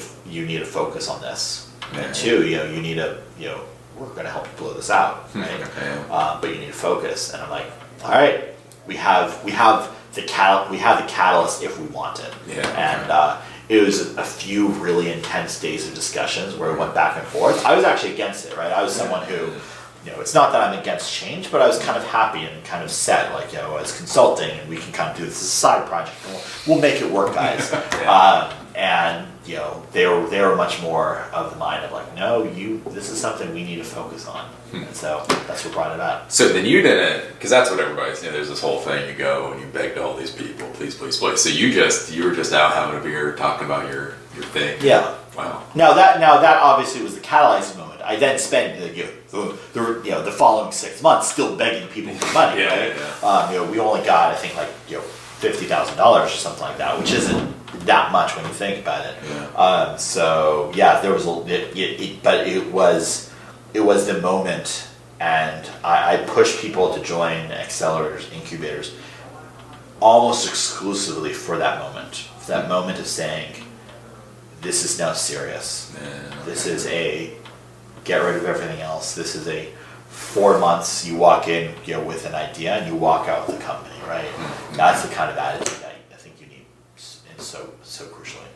to focus on this, and two, you know, you need to, you know, we're going to help you blow this out, right? But you need to focus. And I'm like, all right, we have the catalyst if we want it. And it was a few really intense days of discussions where we went back and forth. I was actually against it, right? I was someone who, you know, it's not that I'm against change, but I was kind of happy and kind of set, like, you know, as consulting, and we can kind of do this as a side project, and we'll make it work, guys. And you know, they were much more of the mind of like, no, this is something we need to focus on. And so that's what brought it up. So then you didn't, because that's what everybody's, you know, there's this whole thing, you go and you beg to all these people, please, please, please. So you were just out having a beer, talking about your thing. Yeah. Wow. Now that obviously was the catalyzing moment. I then spent the following 6 months still begging people for money. Right? You know, we only got, I think, like, you know, $50,000 or something like that, which isn't that much when you think about it. So yeah, there was but it was the moment, and I pushed people to join accelerators, incubators, almost exclusively for that moment of saying, this is now serious. This is a get rid of everything else. This is a 4 months. You walk in, you know, with an idea, and you walk out with a company, right? That's the kind of attitude that I think you need, and so crucially.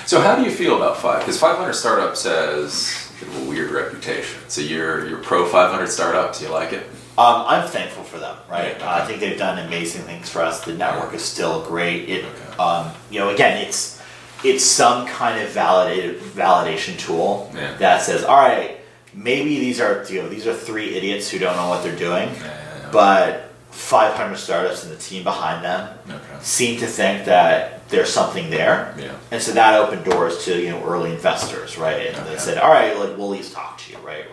So how do you feel about because 500 Startups has a weird reputation. So you're pro 500 Startups. You like it? I'm thankful for them, right? I think they've done amazing things for us. The network is still great. You know, again, it's some kind of validation tool that says, all right, maybe these are three idiots who don't know what they're doing, but 500 Startups and the team behind them seem to think that there's something there, and so that opened doors to, you know, early investors, right? And they said, all right, like, we'll at least talk to you, right?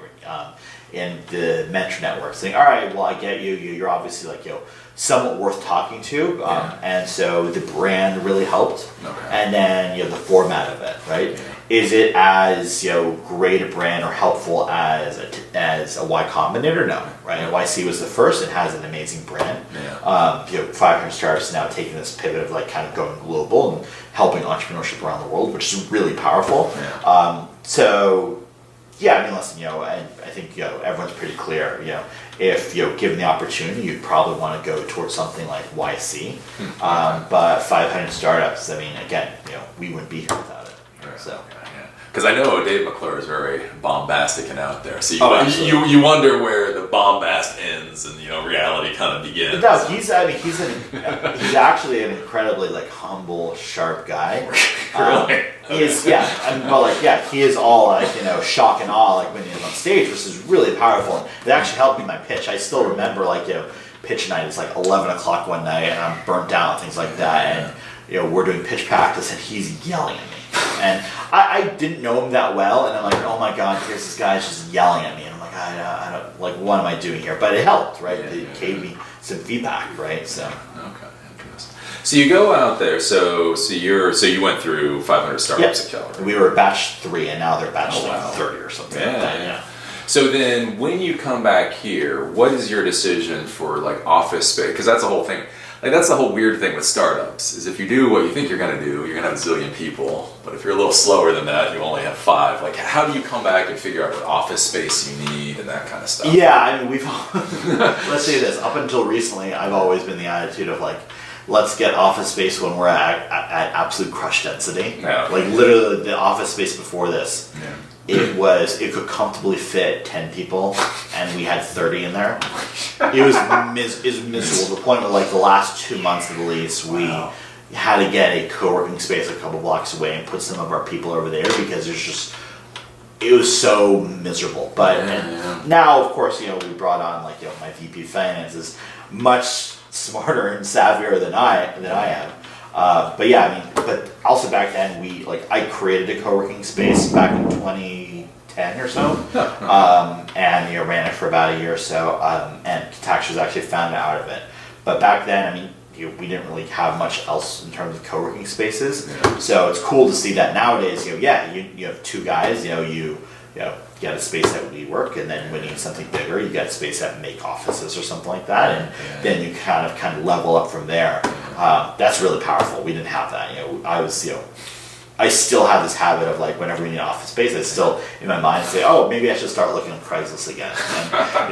In the mentor network, saying, all right, well, I get you. You're obviously, like, you know, somewhat worth talking to, and so the brand really helped, and then, you know, the format of it, right? Is it as, you know, great a brand or helpful as a Y Combinator? No, right? YC was the first and has an amazing brand. You know, 500 Startups now taking this pivot of, like, kind of going global and helping entrepreneurship around the world, which is really powerful. So yeah, I mean, listen, you know, and I think, you know, everyone's pretty clear, you know, if, you know, given the opportunity, you'd probably want to go towards something like YC. But 500 Startups, I mean, again, you know, we wouldn't be here without it. So. Because I know Dave McClure is very bombastic and out there, so you wonder where the bombast ends and, you know, reality kind of begins. No, he's actually an incredibly, like, humble, sharp guy. Really? He is, he is all, like, you know, shock and awe, like, when he's on stage, which is really powerful. It actually helped me my pitch. I still remember, like, you know, pitch night. It's like 11 o'clock one night, and I'm burnt out, things like that, and, you know, we're doing pitch practice, and he's yelling at me. And I didn't know him that well, and I'm like, oh my God, here's this guy just yelling at me. And I'm like, I don't, like, what am I doing here? But it helped, right? It gave me some feedback, right? So. Okay, interesting. So you go out there. So you went through 500 Startups at Keller. We were batch 3, and now they're batch 30 or something like that. So then, when you come back here, what is your decision for, like, office space? Because that's the whole thing. Like, that's the whole weird thing with startups, is if you do what you think you're going to do, you're going to have a zillion people. But if you're a little slower than that, you only have 5. Like, how do you come back and figure out what office space you need and that kind of stuff? Yeah, I mean, let's say this. Up until recently, I've always been the attitude of, like, let's get office space when we're at absolute crush density. Yeah. Like, literally, the office space before this. It could comfortably fit 10 people, and we had 30 in there. It was miserable to the point where, like, the last 2 months of the lease, we had to get a co-working space a couple blocks away and put some of our people over there because it was so miserable. But and now, of course, you know, we brought on, like, you know, my VP Finance is much smarter and savvier than I am. But yeah, I mean, but also back then I created a co-working space back in 2010 or so, and ran it for about a year or so, and Contactually was actually founded out of it. But back then, I mean, we didn't really have much else in terms of co-working spaces. Yeah. So it's cool to see that nowadays, you have two guys, you get a space at WeWork, and then when you need something bigger, you get a space at Make Offices or something like that, and then you kind of level up from there. That's really powerful. We didn't have that. I still have this habit of whenever we need office space, I still in my mind say, oh, maybe I should start looking on Craigslist again.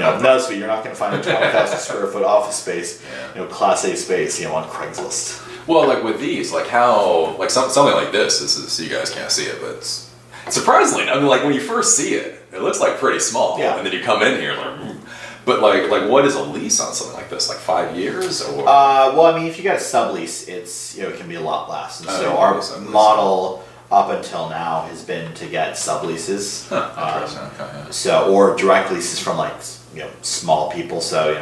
And no, so you're not going to find a 20,000 square foot office space, Class A space, on Craigslist. Well, with these, how something like this is you guys can't see it, but it's surprisingly, I mean, when you first see it, it looks pretty small, and then you come in here but what is a lease on something like this? 5 years or? Well, I mean, if you got a sublease, it's it can be a lot less. And so our model up until now has been to get subleases. So or direct leases from small people. So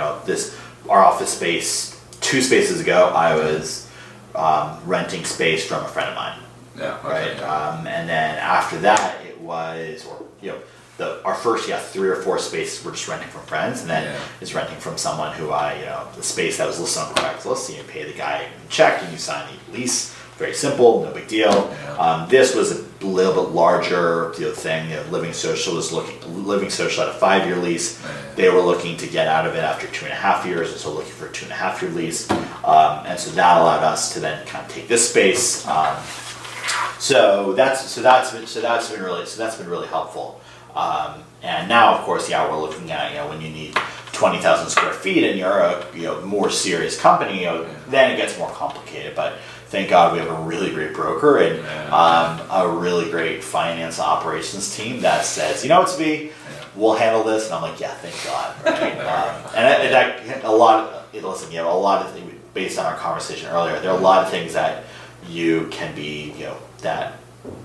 our office space 2 spaces ago, I was renting space from a friend of mine. Yeah. Okay, right. And then after that, it was our first 3 or 4 spaces were just renting from friends, and then it's renting from someone who the space that was listed on Craigslist. You pay the guy a check and you sign the lease. Very simple, no big deal. Yeah. This was a little bit larger thing. Living Social had a 5-year lease. Yeah. They were looking to get out of it after 2.5 years, and so looking for a 2.5-year lease. And so that allowed us to then kind of take this space. So that's been really helpful. And now, of course, we're looking at when you need 20,000 square feet and you're a more serious company, then it gets more complicated. But thank God we have a really great broker and a really great finance operations team that says, Zvi, we'll handle this. And I'm like, yeah, thank God. Right? A lot of things based on our conversation earlier. There are a lot of things that you can be, that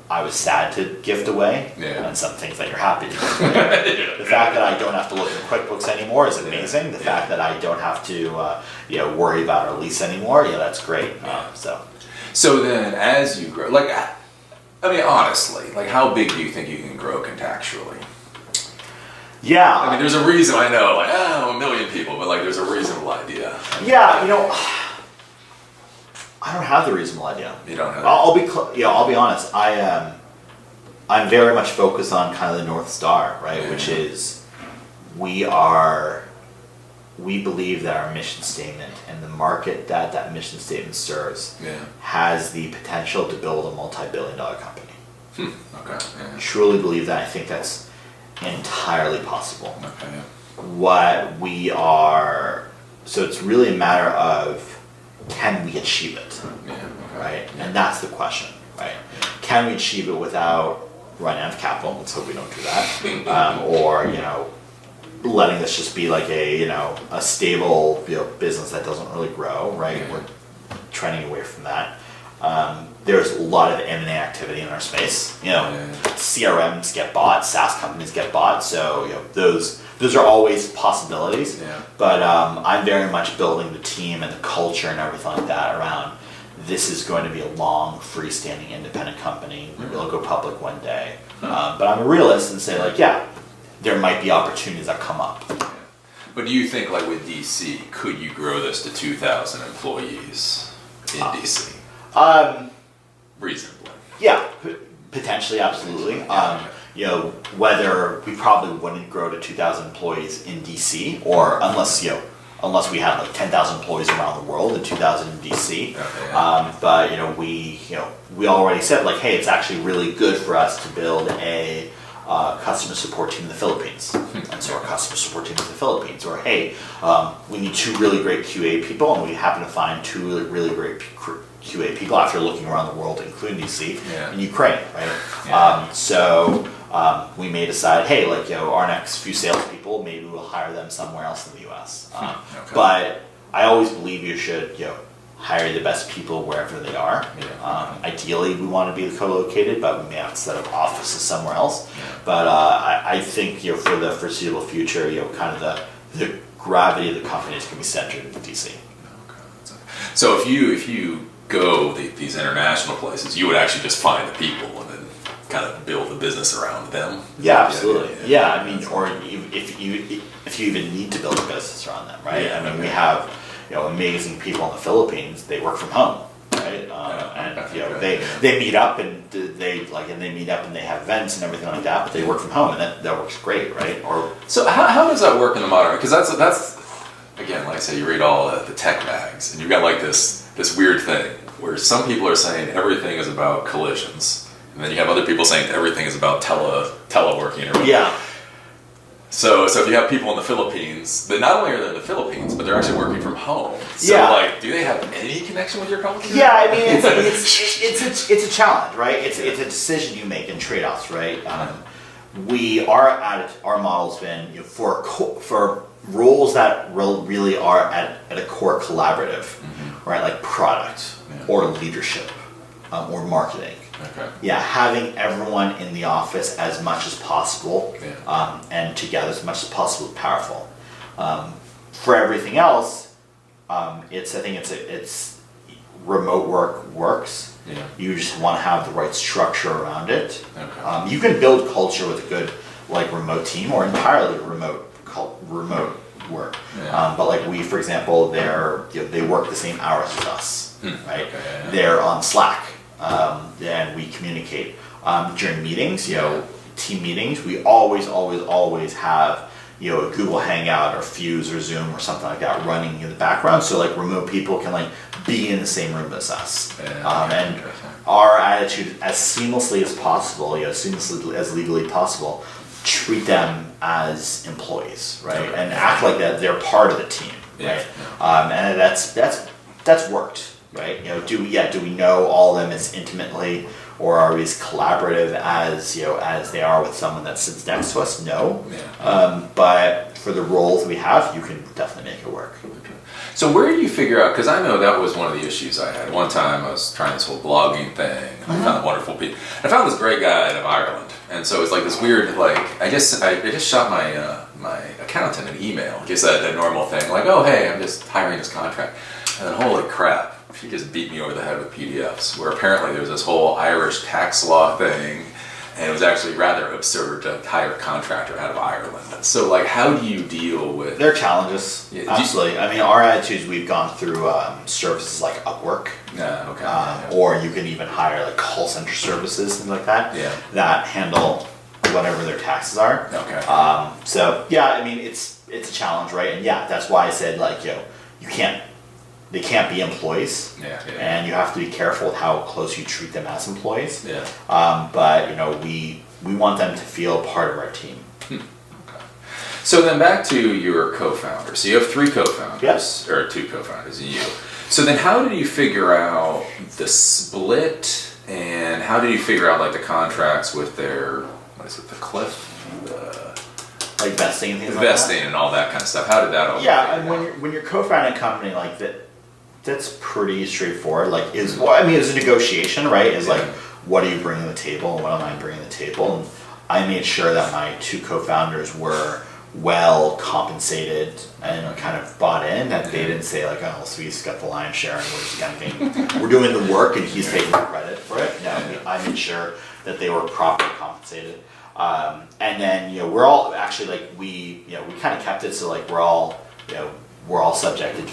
I was sad to gift away, and some things that you're happy to gift away. The fact that I don't have to look at QuickBooks anymore is amazing. The fact that I don't have to worry about our lease anymore, that's great. So then as you grow, I mean, honestly, how big do you think you can grow Contactually? Yeah. I mean, there's a reason, I know, 1 million people, but there's a reasonable idea. Yeah, I don't have the reasonable idea. You don't have. I'll be honest. I'm very much focused on kind of the North Star, right? Which is we believe that our mission statement and the market that mission statement serves has the potential to build a multi-billion-dollar company. Okay. Yeah. Truly believe that. I think that's entirely possible. Okay. What we are, so it's really a matter of, can we achieve it? Right? And that's the question, right? Can we achieve it without running out of capital? Let's hope we don't do that. Or, letting this just be a stable business that doesn't really grow, right? We're trending away from that. There's a lot of M&A activity in our space. CRMs get bought, SaaS companies get bought, so those are always possibilities. Yeah. But I'm very much building the team and the culture and everything like that around this is going to be a long, freestanding, independent company. We'll go public one day. But I'm a realist and say there might be opportunities that come up. Yeah. But do you think with DC, could you grow this to 2,000 employees in DC? Reasonably. Yeah, potentially, absolutely. Whether we probably wouldn't grow to 2,000 employees in DC, or unless we had 10,000 employees around the world and 2,000 in DC. Okay. But we already said hey, it's actually really good for us to build a customer support team in the Philippines. And so our customer support team in the Philippines, or hey, we need 2 really great QA people, and we happen to find 2 really great QA people after looking around the world, including DC, in Ukraine, right? Yeah. We may decide, hey, our next few salespeople, maybe we'll hire them somewhere else in the U.S. Okay. But I always believe you should, hire the best people wherever they are. Yeah. Ideally, we want to be co-located, but we may have to set up offices somewhere else. Yeah. But I think, for the foreseeable future, kind of the gravity of the company is going to be centered in DC. Okay. So if you go these international places, you would actually just find the people and then kind of build the business around them. Yeah, absolutely. Yeah, I mean, or if you even need to build a business around them, right? Yeah, I mean, we have amazing people in the Philippines. They work from home, right? They meet up and they meet up and they have events and everything like that. But they work from home, and that works great, right? Or so how does that work in the modern? Because that's again, like I say, you read all the tech mags, and you've got like this weird thing where some people are saying everything is about collisions. And then you have other people saying everything is about teleworking. Or yeah. So if you have people in the Philippines, that not only are they in the Philippines, but they're actually working from home. So do they have any connection with your culture? Yeah, I mean, it's a challenge, right? It's a decision you make in trade-offs, right? Our model's been for roles that really are at a core collaborative, right? Like product or leadership or marketing. Okay. Yeah, having everyone in the office as much as possible and together as much as possible is powerful. For everything else, I think it's remote work works. Yeah. You just want to have the right structure around it. Okay. You can build culture with a good remote team or entirely remote work. Yeah. But like we, for example, they work the same hours as us, right? Okay, yeah. They're on Slack. And we communicate during meetings, team meetings. We always have a Google Hangout or Fuse or Zoom or something like that running in the background, so like remote people can be in the same room as us. And our attitude, as seamlessly as possible, seamlessly as legally possible, treat them as employees, right? Okay. And act like that they're part of the team, right? And that's worked. Right? Do we know all of them as intimately, or are we as collaborative as they are with someone that sits next to us? No. Yeah. But for the roles we have, you can definitely make it work. Okay. So where do you figure out? Because I know that was one of the issues I had. One time I was trying this whole blogging thing. I found wonderful people. I found this great guy out of Ireland, and so it's like this weird I just shot my accountant an email, just that normal thing, like, oh hey, I'm just hiring this contract, and then holy crap. He just beat me over the head with PDFs, where apparently there was this whole Irish tax law thing, and it was actually rather absurd to hire a contractor out of Ireland. So, how do you deal with... There are challenges, absolutely. I mean, our attitudes, we've gone through services like Upwork, or you can even hire call center services, things like that, that handle whatever their taxes are. Okay. So, yeah, I mean, it's a challenge, right? And that's why I said, they can't be employees, and you have to be careful with how close you treat them as employees. Yeah. But we want them to feel part of our team. Okay. So then back to your co-founder. So you have 3 co-founders, yes, or 2 co-founders, and you. So then, how did you figure out the split, and how did you figure out the contracts with their the cliff? Vesting and things Vesting and all that kind of stuff. How did that all? Yeah, and when you're co-founding a company like that. That's pretty straightforward. It's a negotiation, right? What are you bringing to the table and what am I bringing to the table? And I made sure that my 2 co-founders were well compensated and kind of bought in. That they didn't say Zvi's got the lion's share and we're doing the work and he's taking the credit for it. No, I made sure that they were properly compensated. And then we're all actually we kind of kept it so we're all subject to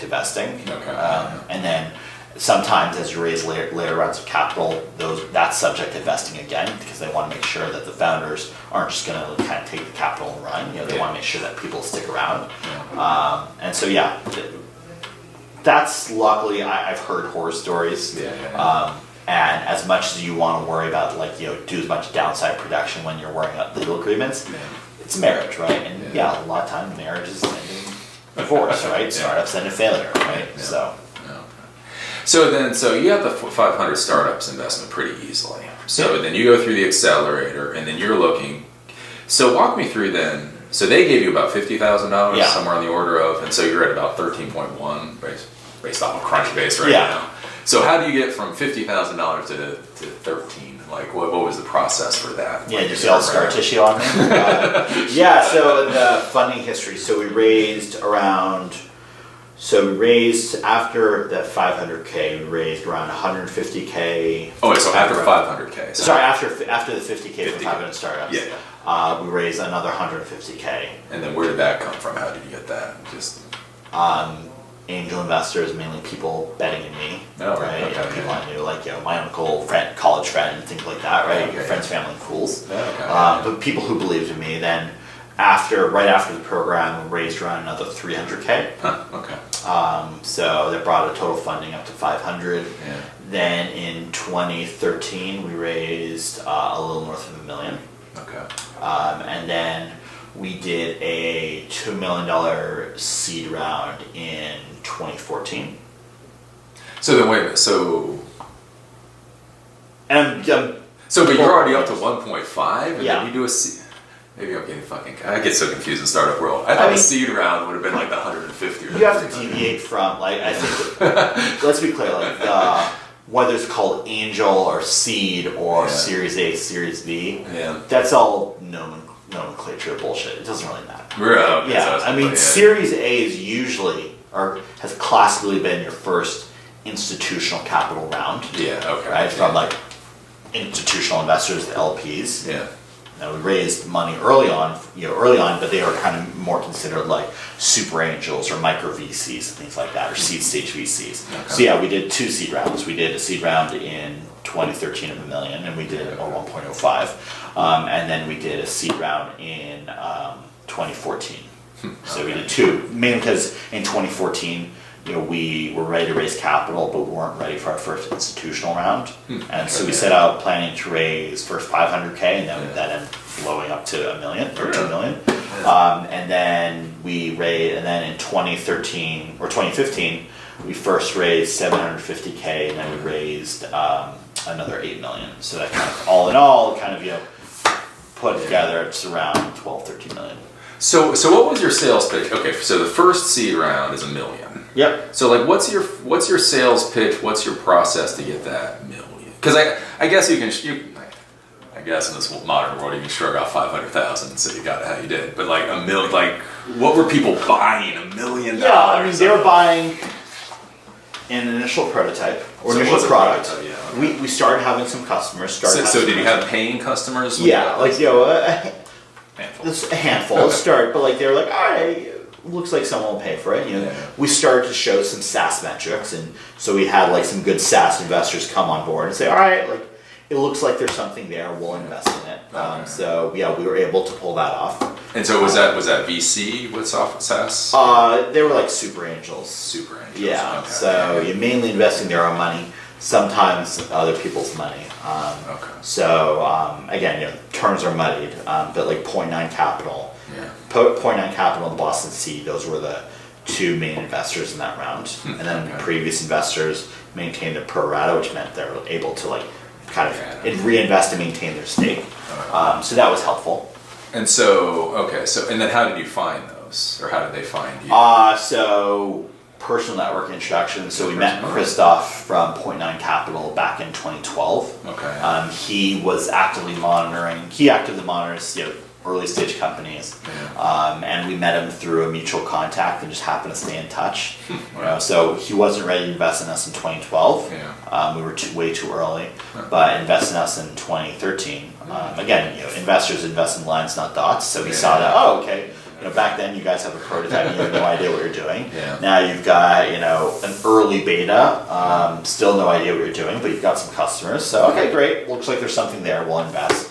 vesting. Okay. And then sometimes as you raise later rounds of capital, that's subject to vesting again, because they want to make sure that the founders aren't just going to kind of take the capital and run. They want to make sure that people stick around. Yeah. And so that's luckily I've heard horror stories. And as much as you want to worry about do as much downside protection when you're worrying about legal agreements, it's marriage, right? And a lot of times marriage is ending divorce, right? Startups end in failure, right? Yeah. So you have the 500 startups investment pretty easily. So then you go through the accelerator, and then you're looking. So walk me through then. So they gave you about $50,000, somewhere on the order of, and so you're at about 13.1 based off of Crunchbase now. So how do you get from $50,000 to 13? What was the process for that? Yeah, just all scar tissue on me. So the funding history. So we raised around So we raised, after the 500K, we raised around 150K. Oh, wait, so after 500K. Sorry, after the 50K for 500 startups. Yeah. We raised another 150K. And then where did that come from? How did you get that? Just angel investors, mainly people betting in me. Oh, right? Okay. People I knew, like my uncle, college friend, things like that, right? Okay. Your friends, family, fools. Okay. But people who believed in me. Then, right after the program, we raised around another 300K. Okay. So that brought a total funding up to 500. Yeah. Then in 2013, we raised a little north of $1 million. Okay. And then we did a $2 million seed round in 2014. So then wait a minute. So And but you're already up to 1.5, and Yeah. then you do a seed. Maybe I'm getting I get so confused in the startup world. I thought the seed round would have been like the 150 or you have to 300. deviate from, I think, let's be clear, whether it's called angel or seed or Series A, Series B, that's all nomenclature bullshit. It doesn't really matter. Really? Okay, Series A is usually, or has classically been your first institutional capital round. Yeah, okay. Right? From institutional investors, the LPs. Yeah. Now, we raised money early on, but they were kind of more considered like super angels or micro VCs and things like that, or seed stage VCs. Okay. So we did 2 seed rounds. We did a seed round in 2013 of $1 million, and we did a 1.05, and then we did a seed round in 2014. So we did 2, mainly because in 2014, we were ready to raise capital, but we weren't ready for our first institutional round. And so we set out planning to raise first 500K, and then that ended blowing up to $1 million or $2 million. And then we raised, and then in 2013 or 2015, we first raised 750K, and then we raised another $8 million. So that kind of, all in all, put together, it's around 12, 13 million. So what was your sales pitch? Okay, so the first seed round is $1 million. Yep. So what's your sales pitch? What's your process to get that $1 million? Because I guess I guess in this modern world you can shrug off 500,000, so you got it how you did. But $1 million, what were people buying? $1 million? Yeah, I mean they were buying an initial prototype or initial product. Yeah. We started having some customers. So did you have paying customers? Yeah, handful. A handful to start, but they were like, all right. Looks like someone will pay for it. We started to show some SaaS metrics, and so we had some good SaaS investors come on board and say, all right, it looks like there's something there. We'll invest in it. Okay. So we were able to pull that off. And so was that VC with SaaS? They were super angels. Super angels. Yeah. Okay. So you're mainly investing their own money. Sometimes other people's money. Okay. So again, terms are muddied, but 0.9 Capital. Yeah. 0.9 Capital and Boston Seed, those were the 2 main investors in that round. And then previous investors maintained their pro rata, which meant they were able to reinvest and maintain their stake. So that was helpful. And and then how did you find those, or how did they find you? So personal network introduction. So we met Christoph from 0.9 Capital back in 2012. Okay. He was actively monitoring. He actively monitors early stage companies, and we met him through a mutual contact and just happened to stay in touch. So he wasn't ready to invest in us in 2012. We were way too early, but invested in us in 2013. Again, investors invest in lines, not dots. So he saw that. Oh, okay. Back then you guys have a prototype and you have no idea what you're doing. Now you've got an early beta, still no idea what you're doing, but you've got some customers. So okay, great. Looks like there's something there. We'll invest.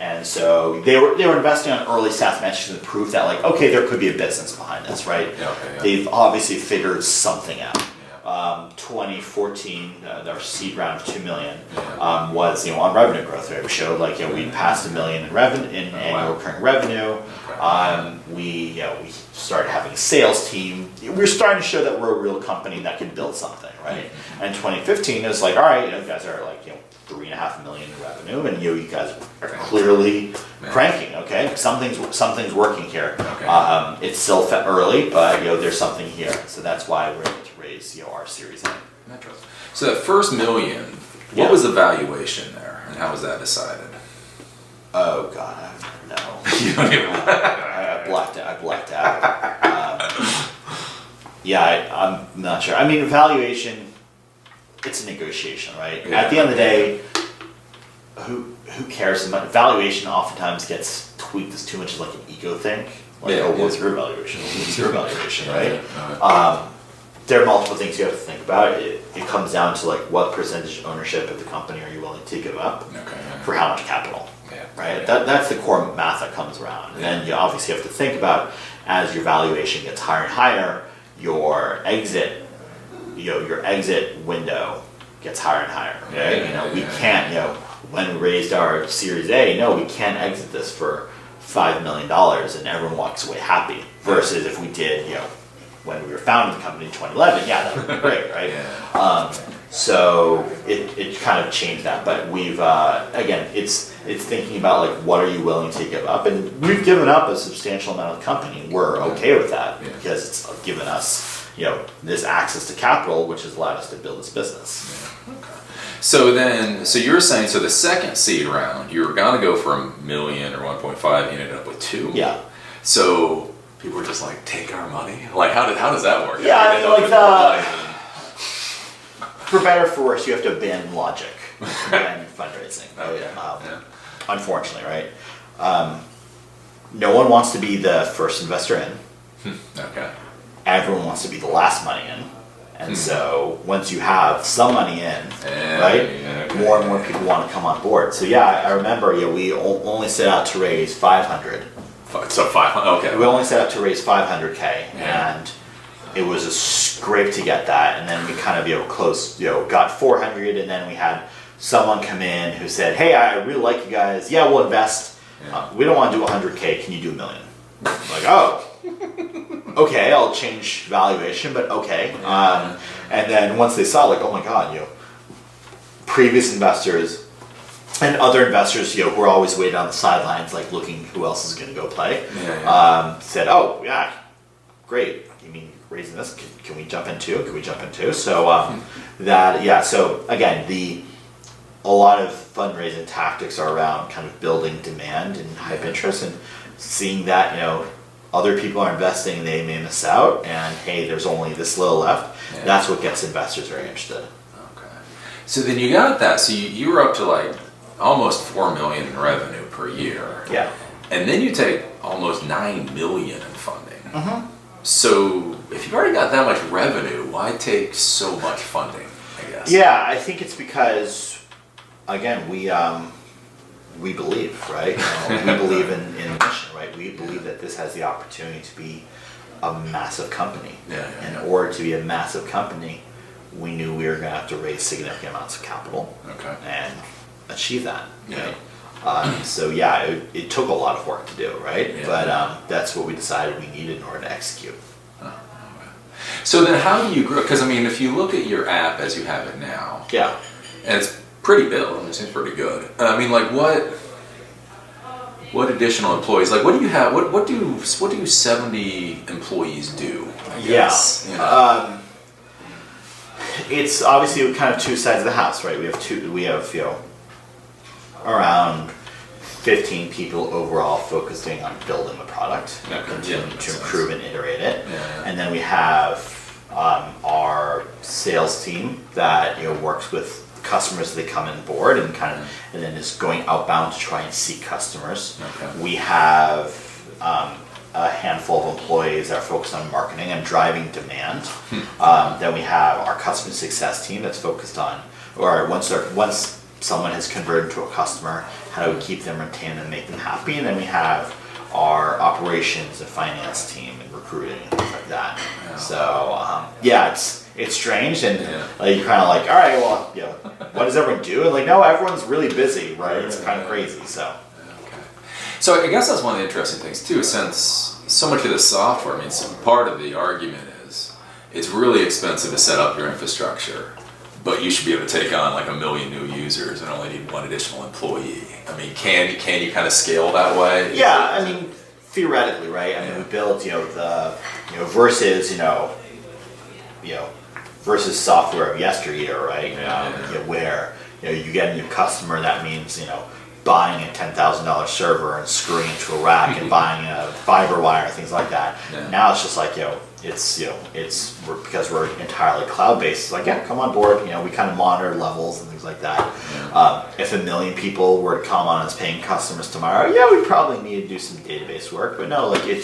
And so they were investing on early SaaS metrics and proof that there could be a business behind this, right? They've obviously figured something out. 2014, our seed round of $2 million was on revenue growth. Right? We showed we passed $1 million in revenue in annual recurring revenue. We started having a sales team. We were starting to show that we're a real company that can build something, right? And 2015 it was all right, you guys are $3.5 million in revenue, and you guys are clearly cranking. Okay, something's working here. It's still early, but there's something here. So that's why we're able to raise our Series A. So that first $1 million, what was the valuation there, and how was that decided? Oh God, I don't know. You don't even. I blacked out. I'm not sure. I mean, valuation, it's a negotiation, right? Yeah. At the end of the day, who cares? Valuation oftentimes gets tweaked as too much as like an ego thing. Like, what's your valuation? What's your valuation, right? There are multiple things you have to think about. It comes down to like what percentage ownership of the company are you willing to give up for how much capital, right? That's the core math that comes around. And then you obviously have to think about, as your valuation gets higher and higher, your exit window gets higher and higher, right? We can't, when we raised our Series A, we can't exit this for $5 million and everyone walks away happy. Versus if we did, when we were founding the company in 2011, that would be great, right? So it kind of changed that, but we've again, it's thinking about like what are you willing to give up, and we've given up a substantial amount of the company. We're okay with that because it's given us this access to capital, which has allowed us to build this business. So you're saying, so the second seed round, you were gonna go for $1 million or 1.5, you ended up with 2. Yeah. So people were just like, take our money? Like, how does that work? Yeah, I mean, for better or for worse, you have to abandon logic and fundraising. Unfortunately, right? No one wants to be the first investor in. Okay. Everyone wants to be the last money in. And so once you have some money in, more and more people want to come on board. So I remember we only set out to raise 500. So 500, okay. We only set out to raise 500K, and it was a scrape to get that. And then we kind of got 400, and then we had someone come in who said, "Hey, I really like you guys. Yeah, we'll invest. We don't want to do 100K. Can you do $1 million?" I'm like, oh. Okay, I'll change valuation, but okay. And then once they saw, like, oh my God, previous investors and other investors, who are always waiting on the sidelines, like looking who else is going to go play, said, oh yeah, great. You mean raising this? Can we jump in too? Can we jump in too? So So again, a lot of fundraising tactics are around kind of building demand and hype interest, and seeing that other people are investing, they may miss out, and hey, there's only this little left. That's what gets investors very interested. Okay. So then you got that. So you were up to like almost $4 million in revenue per year. Yeah. And then you take almost $9 million in funding. So if you've already got that much revenue, why take so much funding, I guess? Yeah, I think it's because, again, we believe, right? We believe in the mission, right? We believe that this has the opportunity to be a massive company. In order to be a massive company, we knew we were going to have to raise significant amounts of capital and achieve that. Right? It took a lot of work to do, right? But that's what we decided we needed in order to execute. So then how do you grow? Because I mean, if you look at your app as you have it now, and it's pretty built, and it seems pretty good. I mean, like what additional employees? Like, what do you have? What do 70 employees do? I guess, it's obviously kind of two sides of the house, right? We have around 15 people overall focusing on building the product, continuing to improve and iterate it, and then we have our sales team that works with customers that come on board and and then is going outbound to try and seek customers. We have a handful of employees that are focused on marketing and driving demand. Then we have our customer success team that's focused on, or once someone has converted to a customer, how do we keep them, retain them, make them happy? And then we have our operations and finance team and recruiting and things like that. So it's strange, and you're kind of like, all right, well, what does everyone do? And like, no, everyone's really busy, right? It's kind of crazy. So I guess that's one of the interesting things too, since so much of the software, I mean, part of the argument is it's really expensive to set up your infrastructure, but you should be able to take on like 1 million new users and only need 1 additional employee. I mean, can you kind of scale that way? Yeah, I mean, theoretically, right? I mean, we built, versus software of yesteryear, right? Where you get a new customer, that means buying a $10,000 server and screwing it to a rack and buying a fiber wire, things like that. Yeah. Now it's just like, because we're entirely cloud-based, it's like, yeah, come on board. We kind of monitor levels and things like that. Yeah. If 1 million people were to come on as paying customers tomorrow, yeah, we probably need to do some database work. But no, like it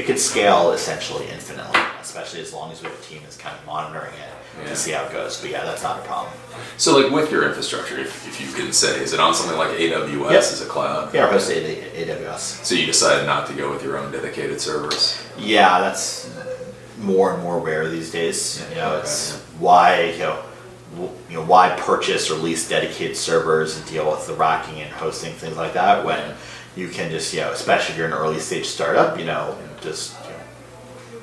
can scale essentially infinitely, especially as long as we have a team that's kind of monitoring it to see how it goes. But yeah, that's not a problem. So like with your infrastructure, if you can say, is it on something like AWS as a cloud? Yeah, we're hosted AWS. So you decided not to go with your own dedicated servers? Yeah, that's more and more rare these days. It's why why purchase or lease dedicated servers and deal with the racking and hosting, things like that, when you can just especially if you're an early stage startup, just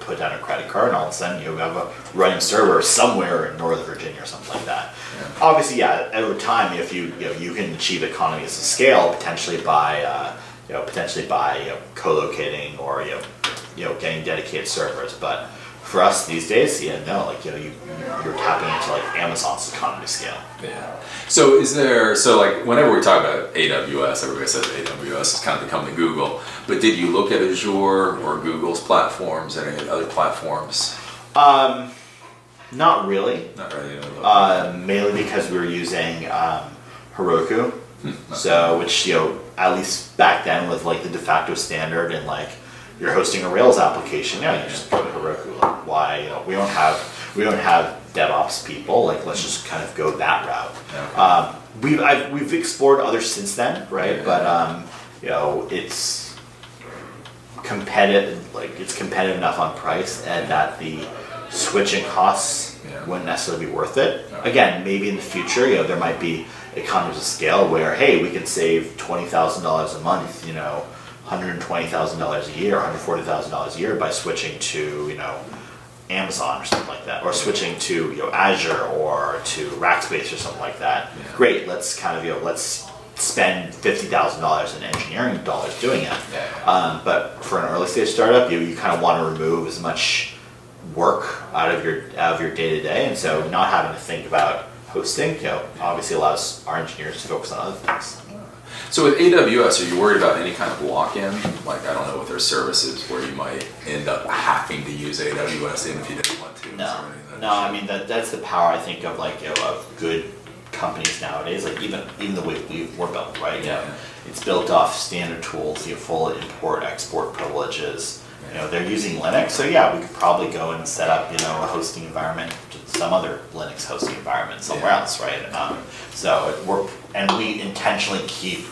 put down a credit card and all of a sudden you have a running server somewhere in Northern Virginia or something like that. Yeah. Obviously, over time, if you can achieve economies of scale potentially by co-locating or getting dedicated servers, but for us these days, you're tapping into like Amazon's economy scale. Yeah. So whenever we talk about AWS, everybody says AWS has kind of become the Google. But did you look at Azure or Google's platforms, any other platforms? Not really. Not really. Mainly because we were using Heroku, which at least back then was like the de facto standard, and like you're hosting a Rails application, you just go to Heroku. Like, why we don't have DevOps people. Like, let's just kind of go that route. Okay. We've explored others since then, right? Yeah. But it's competitive. Like, it's competitive enough on price, and that the switching costs wouldn't necessarily be worth it. Okay. Again, maybe in the future, there might be economies of scale where, hey, we can save $20,000 a month, $120,000 a year, $140,000 a year by switching to, Amazon or something like that, or switching to, Azure or to Rackspace or something like that. Yeah. Great, let's kind of, let's spend $50,000 in engineering dollars doing it. Yeah. But for an early stage startup, you kind of want to remove as much work out of your day to day, and so not having to think about hosting, obviously allows our engineers to focus on other things. So with AWS, are you worried about any kind of lock-in? Like, I don't know, with their services where you might end up having to use AWS even if you didn't want to? No, I mean, that's the power, I think, of like, of good companies nowadays. Like even the way we're built, right? It's built off standard tools, full import, export privileges. They're using Linux, so we could probably go and set up, a hosting environment, some other Linux hosting environment somewhere else, right? We intentionally keep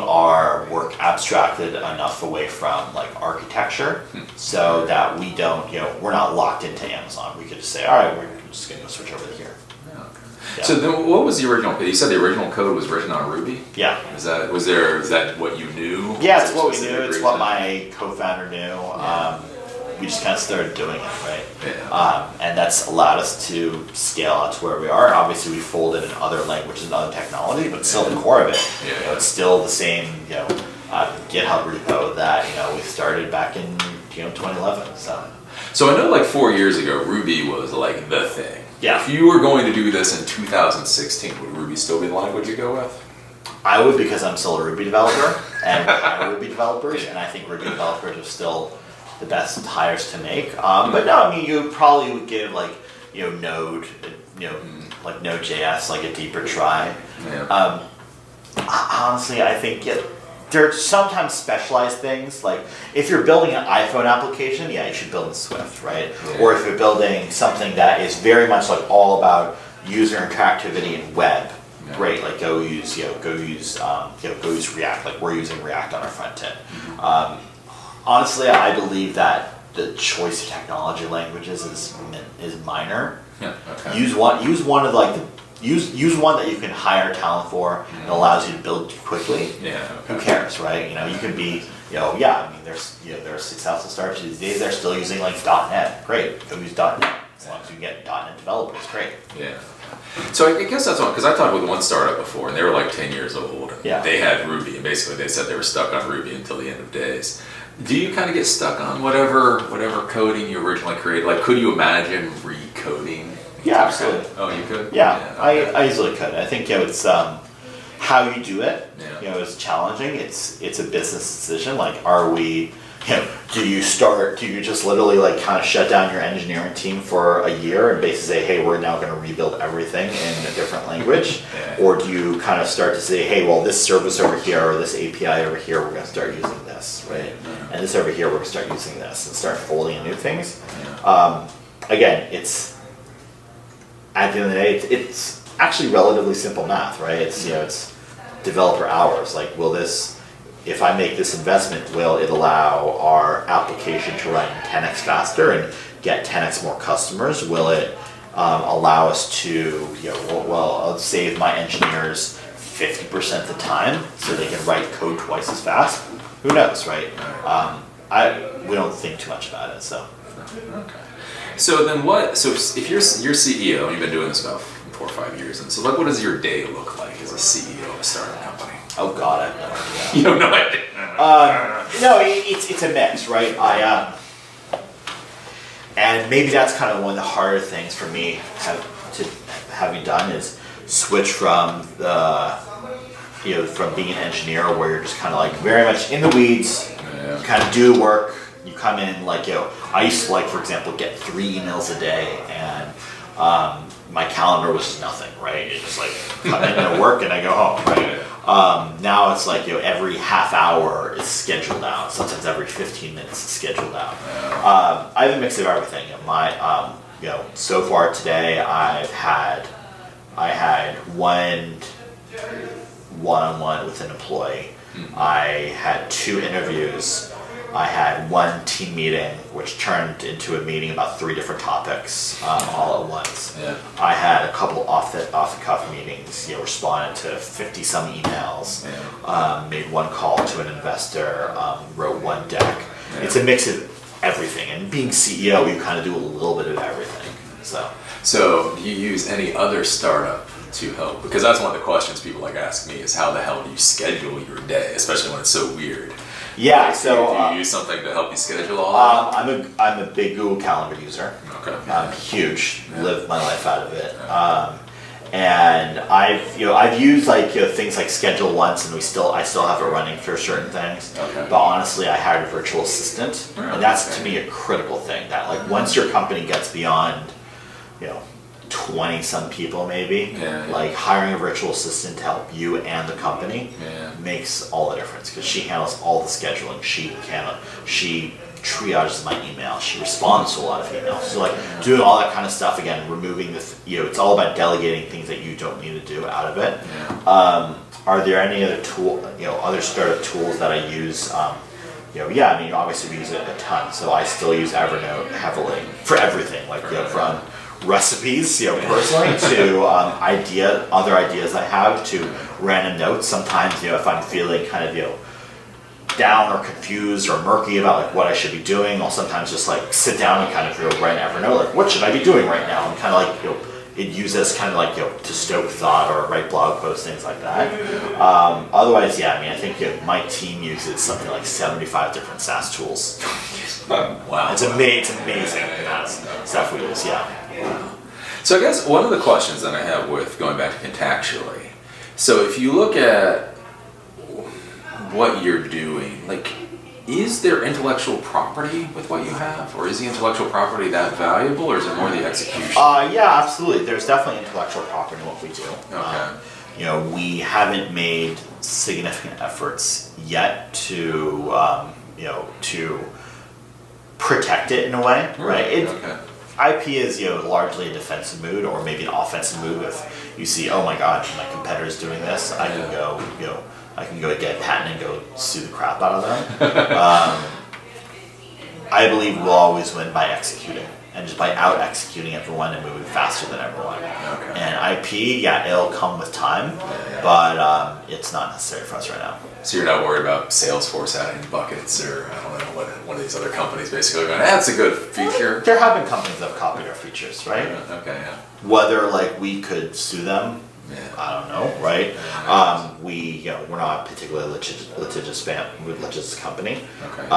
our work abstracted enough away from like architecture, so that we don't, we're not locked into Amazon. We could just say, all right, we're just going to go switch over to here. Yeah. So then, what was the original code? You said the original code was written on Ruby? Yeah. Is that what you knew? Yeah, it's what we knew. It's what my co-founder knew. Yeah. We just kind of started doing it, right? Yeah. And that's allowed us to scale out to where we are. And obviously, we folded in other languages and other technology, but still the core of it. Yeah. It's still the same, GitHub repo that we started back in 2011. So I know, like 4 years ago, Ruby was like the thing. Yeah. If you were going to do this in 2016, would Ruby still be the language you go with? I would, because I'm still a Ruby developer, and I Ruby developers, and I think Ruby developers are still the best hires to make. But no, I mean, you probably would give like Node, like Node.js, like a deeper try. Yeah. Honestly, I think there's sometimes specialized things. Like if you're building an iPhone application, you should build in Swift, right? Yeah. Or if you're building something that is very much like all about user interactivity and web, great. Like go use React. Like we're using React on our front end. Mm-hmm. Honestly, I believe that the choice of technology languages is minor. Yeah. Okay. Use one that you can hire talent for and allows you to build quickly. Yeah. Okay. Who cares, right? You can be, I mean, there are successful startups these days. They're still using like .NET. Great, go use .NET. As long as you get .NET developers, great. Yeah. So I guess that's one, because I talked with one startup before, and they were like 10 years old. Yeah. They had Ruby, and basically they said they were stuck on Ruby until the end of days. Do you kind of get stuck on whatever coding you originally created? Like, could you imagine recoding? Yeah, absolutely. Oh, you could? Yeah, okay. I easily could. I think it's how you do it, Yeah. is challenging. It's a business decision. Like, are we, do you just literally like kind of shut down your engineering team for a year and basically say, hey, we're now going to rebuild everything in a different language? Yeah. Or do you kind of start to say, hey, well, this service over here or this API over here, we're going to start using this, right? And this over here, we're going to start using this and start folding in new things. Again, it's, at the end of the day, it's actually relatively simple math, right? It's, it's developer hours. Like, if I make this investment, will it allow our application to run 10x faster and get 10x more customers? Will it allow us to, I'll save my engineers 50% of the time so they can write code twice as fast? Who knows, right? We don't think too much about it, so. Okay. So then what, so if you're CEO, and you've been doing this about 4 or 5 years, and so like what does your day look like as a CEO of a startup company? Oh God, I have no idea. You have no idea? No, it's a mix, right? And maybe that's kind of one of the harder things for me having done is switch from from being an engineer where you're just kind of like very much in the weeds, kind of do the work. You come in like, I used to, like, for example, get 3 emails a day, and my calendar was just nothing, right? It's just like come in and work and I go home, right? Now it's like, every half hour is scheduled out. Sometimes every 15 minutes is scheduled out. I have a mix of everything. So far today I had one one-on-one with an employee. I had 2 interviews. I had 1 team meeting, which turned into a meeting about 3 different topics all at once. Yeah. I had a couple off the cuff meetings. Responded to 50-some emails. Yeah. Made 1 call to an investor. Wrote 1 deck. Yeah. It's a mix of everything. And being CEO, you kind of do a little bit of everything. So do you use any other startup to help? Because that's one of the questions people ask me is how the hell do you schedule your day, especially when it's so weird. Yeah, so do you use something to help you schedule all that? I'm a big Google Calendar user. Okay. I'm huge. Yeah. Live my life out of it. Yeah. And I've used things like Schedule Once, and I still have it running for certain things. Okay. But honestly, I hired a virtual assistant, and that's to me a critical thing. That once your company gets beyond 20-some people maybe, hiring a virtual assistant to help you and the company makes all the difference, because she handles all the scheduling. She triages my email. She responds to a lot of emails. So doing all that kind of stuff, again, removing it's all about delegating things that you don't need to do out of it. Yeah. Are there any other other startup tools that I use? Obviously we use it a ton. So I still use Evernote heavily for everything, from recipes, personally, to other ideas I have, to random notes. Sometimes, if I'm feeling kind of, down or confused or murky about what I should be doing, I'll sometimes just sit down and kind of write an Evernote, what should I be doing right now? And kind of it uses kind of to stoke thought or write blog posts, things like that. Otherwise, I think my team uses something like 75 different SaaS tools. Wow. It's amazing amount of stuff we use, So I guess one of the questions that I have with going back to Contactually, so if you look at what you're doing, is there intellectual property with what you have? Or is the intellectual property that valuable, or is it more the execution? Yeah, absolutely. There's definitely intellectual property in what we do. Okay. We haven't made significant efforts yet to protect it in a way, right? IP is largely a defensive mood, or maybe an offensive move. If you see, oh my God, my competitor's doing this, I can go get a patent and go sue the crap out of them. I believe we'll always win by executing, and just by out executing everyone and moving faster than everyone. Okay. And IP, it'll come with time, but it's not necessary for us right now. So you're not worried about Salesforce adding buckets, or I don't know, one of these other companies basically going, that's a good feature. There have been companies that have copied our features, right? Okay, yeah. Whether we could sue them, I don't know, right? We're not a particularly litigious company. Okay.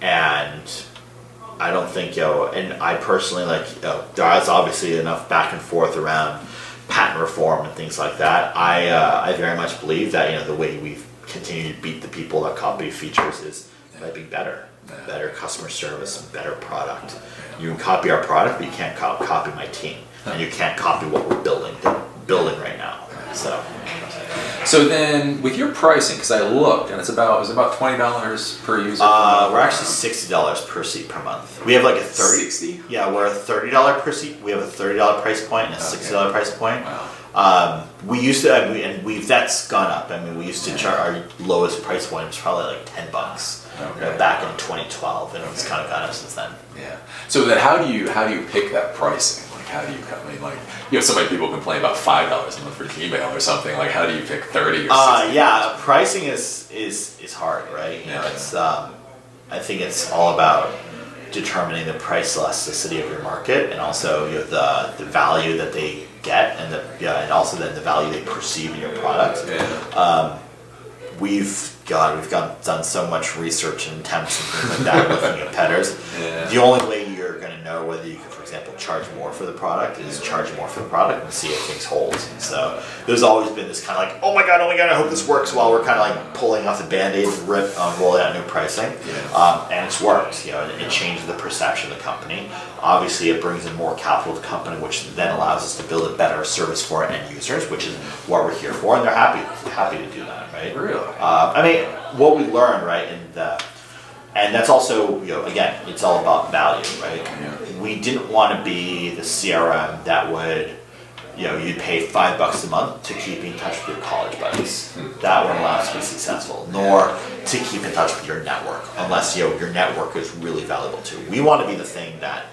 And I don't think, and I personally there's obviously enough back and forth around patent reform and things like that. I very much believe that the way we've continued to beat the people that copy features is by being better. Better customer service, better product. You can copy our product, but you can't copy my team, and you can't copy what we're building right now. So then, with your pricing, because I looked, and it was about $20 per user. We're actually $60 per seat per month. We have like a 60. Yeah, we're a $30 per seat. We have a $30 price point and a $60 price point. Wow. We used to, that's gone up. I mean, we used to charge our lowest price point was probably like $10. Back in 2012, and it's kind of gone up since then. Yeah. So then, how do you pick that pricing? Like, how do you? I mean, so many people complain about $5 a month for Gmail or something. Like, how do you pick 30 or 60? Yeah, pricing is hard, right? It's I think it's all about determining the price elasticity of your market, and also the value that they get, and also then the value they perceive in your product. Yeah. We've done so much research and attempts and things like that looking at competitors. Yeah. The only way you're going to know whether you can, for example, charge more for the product is charge more for the product and see if things hold. And so there's always been this kind of like, oh my god, I hope this works, while we're kind of like pulling off the band-aid and rolling out new pricing. Yeah. And it's worked. It changes the perception of the company. Obviously, it brings in more capital to the company, which then allows us to build a better service for our end users, which is what we're here for, and they're happy to do that, right? Really? What we learned, right, and that's also, again, it's all about value, right? Yeah. We didn't want to be the CRM that would, you'd pay $5 a month to keep in touch with your college buddies. That wouldn't allow us to be successful, nor to keep in touch with your network, unless your network is really valuable too. We want to be the thing that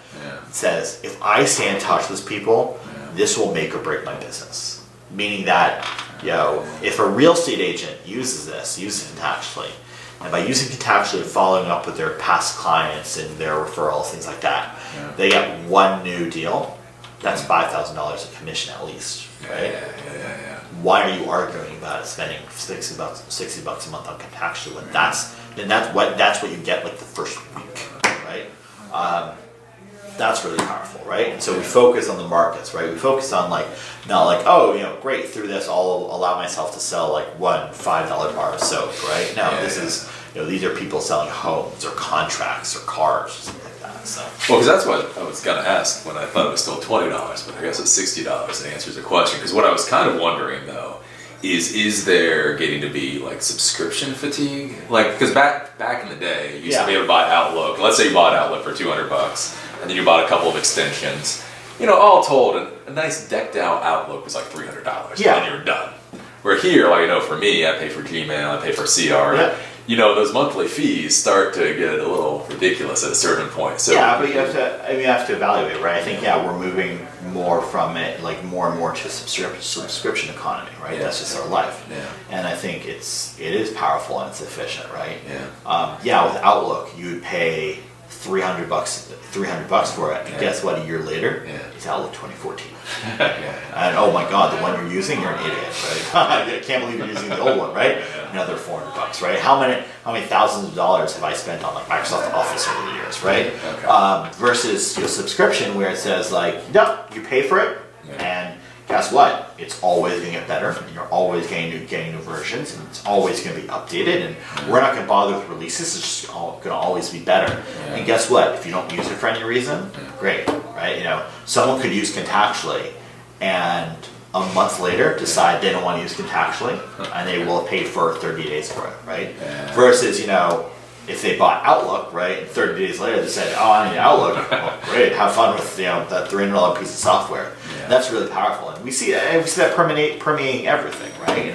says, if I stay in touch with people, this will make or break my business. Meaning that, if a real estate agent uses Contactually, and by using Contactually and following up with their past clients and their referrals, things like that, they get one new deal, that's $5,000 of commission at least, right? Yeah. Why are you arguing about spending $60 a month on Contactually when that's what you get like the first week, right? That's really powerful, right? And so we focus on the markets, right? We focus on not like, oh, great, through this I'll allow myself to sell like one $5 bar of soap, right? No, this is, these are people selling homes or contracts or cars or something like that. So. Well, because that's what I was going to ask when I thought it was still $20, but I guess it's $60. It answers the question. Because what I was kind of wondering though is there getting to be like subscription fatigue? Like, because back in the day, you used to be able to buy Outlook. Let's say you bought Outlook for $200. And then you bought a couple of extensions. All told, a nice decked out Outlook was like $300. Yeah. And you're done. Where here, for me, I pay for Gmail, I pay for CR. Yeah. Those monthly fees start to get a little ridiculous at a certain point. So but you have to evaluate, right? I think we're moving more from it, like more and more to subscription economy, right? That's just our life. Yeah. And I think it is powerful and it's efficient, right? Yeah. With Outlook, you would pay $300 for it, and guess what? A year later, it's Outlook 2014. And oh my God, the one you're using, you're an idiot, right? I can't believe you're using the old one, right? Another $400, right? How many thousands of dollars have I spent on like Microsoft Office over the years, right? Okay. Versus subscription, where it says no, you pay for it, and guess what? It's always going to get better, and you're always getting new versions, and it's always going to be updated, and we're not going to bother with releases. It's just going to always be better. And guess what? If you don't use it for any reason, great, right? Someone could use Contactually, and a month later decide they don't want to use Contactually, and they will pay for 30 days for it, right? Versus, if they bought Outlook, right, and 30 days later they said, oh, I need Outlook, well, great, have fun with that $300 piece of software. That's really powerful, and we see that permeating everything, right?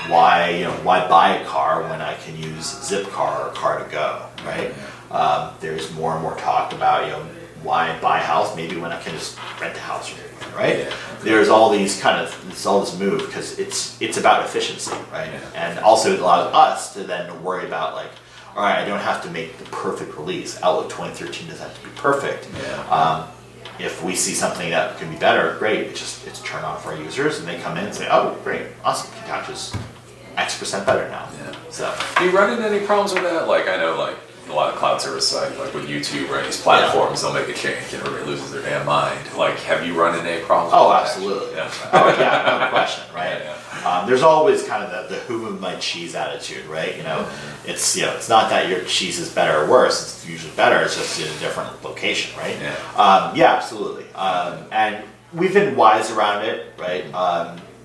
Why buy a car when I can use Zipcar or Car2Go, right? There's more and more talk about why buy a house maybe when I can just rent a house or something, right? There's all these all this move because it's about efficiency, right? And also it allows us to then worry about all right, I don't have to make the perfect release. Outlook 2013 doesn't have to be perfect. If we see something that can be better, great. It's turned on for our users, and they come in and say, "Oh, great, awesome! Contactually X% better now." Yeah. So, do you run into any problems with that? I know, a lot of cloud service sites, like with YouTube, right? These platforms, they'll make a change and everybody loses their damn mind. Like, have you run into any problems? Oh, absolutely. Yeah. Oh, yeah, no question, right? Yeah. There's always kind of the who moved my cheese attitude, right? You know, it's it's not that your cheese is better or worse. It's usually better. It's just in a different location, right? Yeah. Absolutely. And we've been wise around it, right?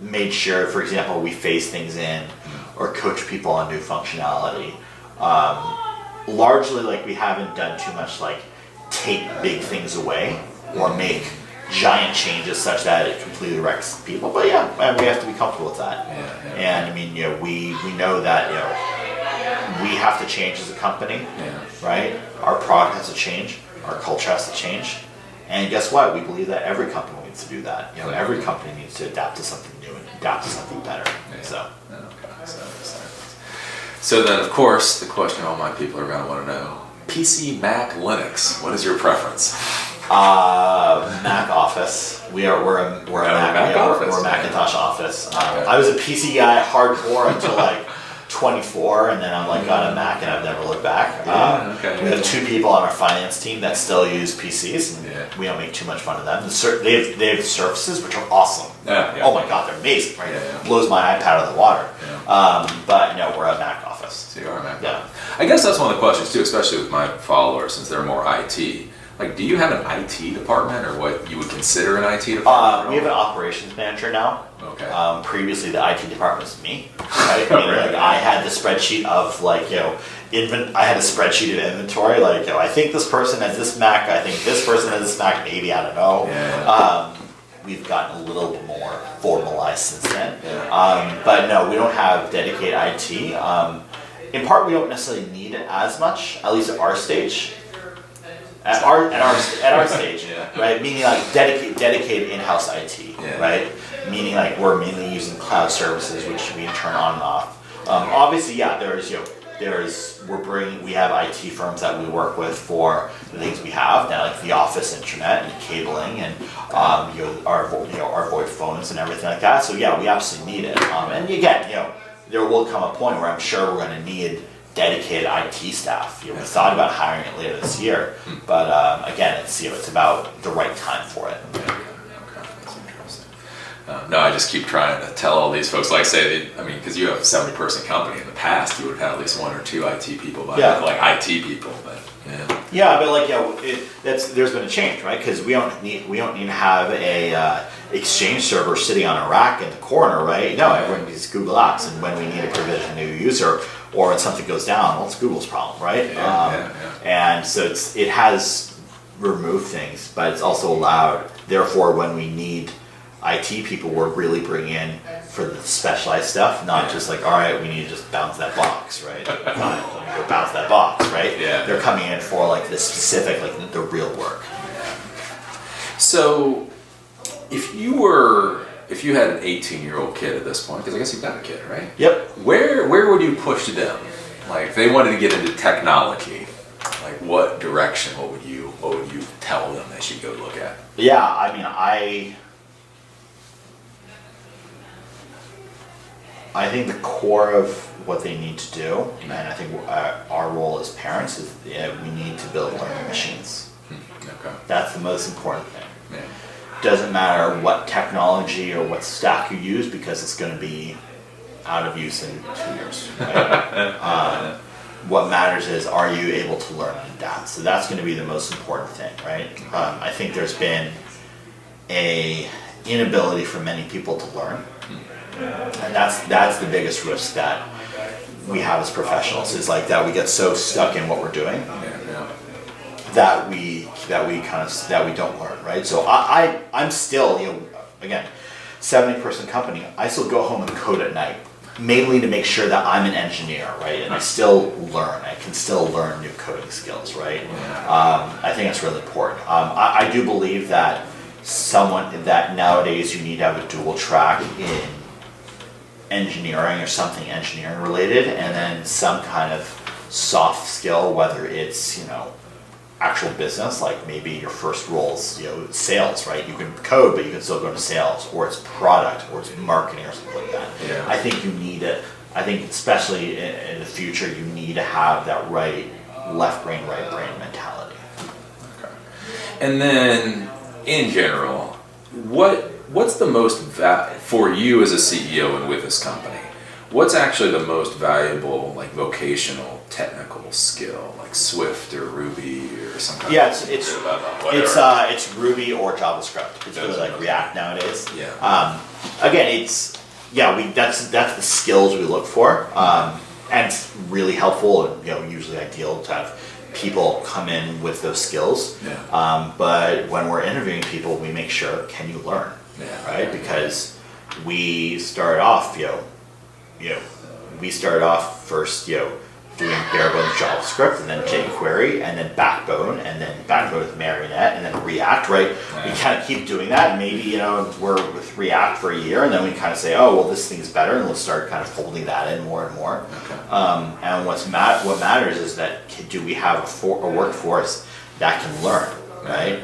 Made sure, for example, we phase things in or coach people on new functionality. Largely, like, we haven't done too much like take big things away or make giant changes such that it completely wrecks people. But yeah, we have to be comfortable with that. And I mean, we know that we have to change as a company, right? Our product has to change, our culture has to change, and guess what? We believe that every company needs to do that. Every company needs to adapt to something new and adapt to something better. So then, of course, the question all my people are going to want to know: PC, Mac, Linux. What is your preference? Mac Office. We're a Macintosh office. I was a PC guy hardcore until like 24, and then I'm like got a Mac and I've never looked back. We have 2 people on our finance team that still use PCs, and we don't make too much fun of them. They have Surfaces, which are awesome. Oh my god, they're amazing, right? Blows my iPad out of the water. But no, we're a Mac office. So you are a Mac office. I guess that's one of the questions too, especially with my followers, since they're more IT. Like, do you have an IT department, or what you would consider an IT department? We have an operations manager now. Okay. Previously, the IT department was me. Right? Like, I had the spreadsheet of I had a spreadsheet of inventory. Like, I think this person has this Mac. I think this person has this Mac. Maybe, I don't know. We've gotten a little bit more formalized since then. But no, we don't have dedicated IT. In part, we don't necessarily need it as much, at least at our stage. At our stage, right? Meaning like dedicated in-house IT, right? Meaning like we're mainly using cloud services, which we turn on and off. Obviously, we have IT firms that we work with for the things we have now, like the office internet and cabling and our VoIP phones and everything like that. So yeah, we absolutely need it. And again, there will come a point where I'm sure we're going to need dedicated IT staff. We thought about hiring it later this year, but again, it's about the right time for it. Okay, that's interesting. No, I just keep trying to tell all these folks, like say, because you have a 70-person company. In the past, you would have had at least 1 or 2 IT people, like IT people, but there's been a change, right? Because we don't need to have a Exchange server sitting on a rack in the corner, right? No, everyone uses Google Apps, and when we need to provision a new user or when something goes down, well, it's Google's problem, right? And so it has removed things, but it's also allowed. Therefore, when we need IT people, we're really bringing in for the specialized stuff, not just like, all right, we need to just bounce that box, right? Fine, let me go bounce that box, right? They're coming in for like the specific, like the real work. So, if you had an 18-year-old kid at this point, because I guess you've got a kid, right? Yep. Where would you push them? Like, if they wanted to get into technology, like what direction? What would you tell them they should go look at? Yeah, I think the core of what they need to do, and I think our role as parents is we need to build learning machines. Okay. That's the most important thing. Doesn't matter what technology or what stack you use, because it's going to be out of use in 2 years. Right? What matters is, are you able to learn and adapt? So that's going to be the most important thing, right? I think there's been a inability for many people to learn, and that's the biggest risk that we have as professionals. Is like that we get so stuck in what we're doing that we don't learn, right? So I'm still, again, 70-person company. I still go home and code at night, mainly to make sure that I'm an engineer, right? And I still learn. I can still learn new coding skills, right? I think that's really important. I do believe that that nowadays you need to have a dual track in engineering or something engineering related, and then some kind of soft skill, whether it's actual business, like maybe your first role's sales, right? You can code, but you can still go to sales, or it's product, or it's marketing, or something like that. I think you need it. I think especially in the future, you need to have that right left brain, right brain mentality. Okay. And then, in general, what's the most for you as a CEO and with this company? What's actually the most valuable, like vocational, technical skill, like Swift or Ruby or some kind of it's Ruby or JavaScript. It's really like React nowadays. Yeah. Again, that's the skills we look for, and it's really helpful and usually ideal to have people come in with those skills. Yeah. But when we're interviewing people, we make sure, can you learn? Yeah. Right? Because we started off, we started off first, doing bare bones JavaScript, and then jQuery, and then Backbone with Marionette, and then React, right? Yeah. We kind of keep doing that, and maybe, we're with React for a year, and then we kind of say, oh, well, this thing's better, and we'll start kind of folding that in more and more. Okay. And what matters is that, do we have a workforce that can learn, right?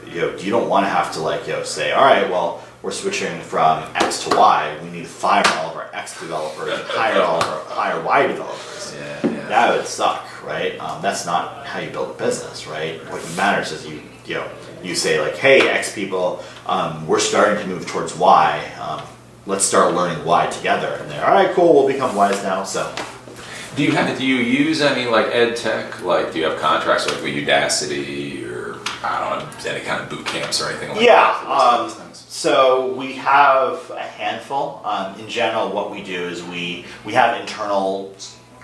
Yeah. You don't want to have to say, all right, well, we're switching from X to Y. We need to fire all of our X developers and hire Y developers. Yeah. That would suck, right? That's not how you build a business, right? What matters is you say like, hey, X people, we're starting to move towards Y. Let's start learning Y together. And they're all right, cool. We'll become Ys now. So. Do you use any like ed tech? Like, do you have contracts with Udacity or I don't know, any kind of boot camps or anything like that? So we have a handful. In general, what we do is we have internal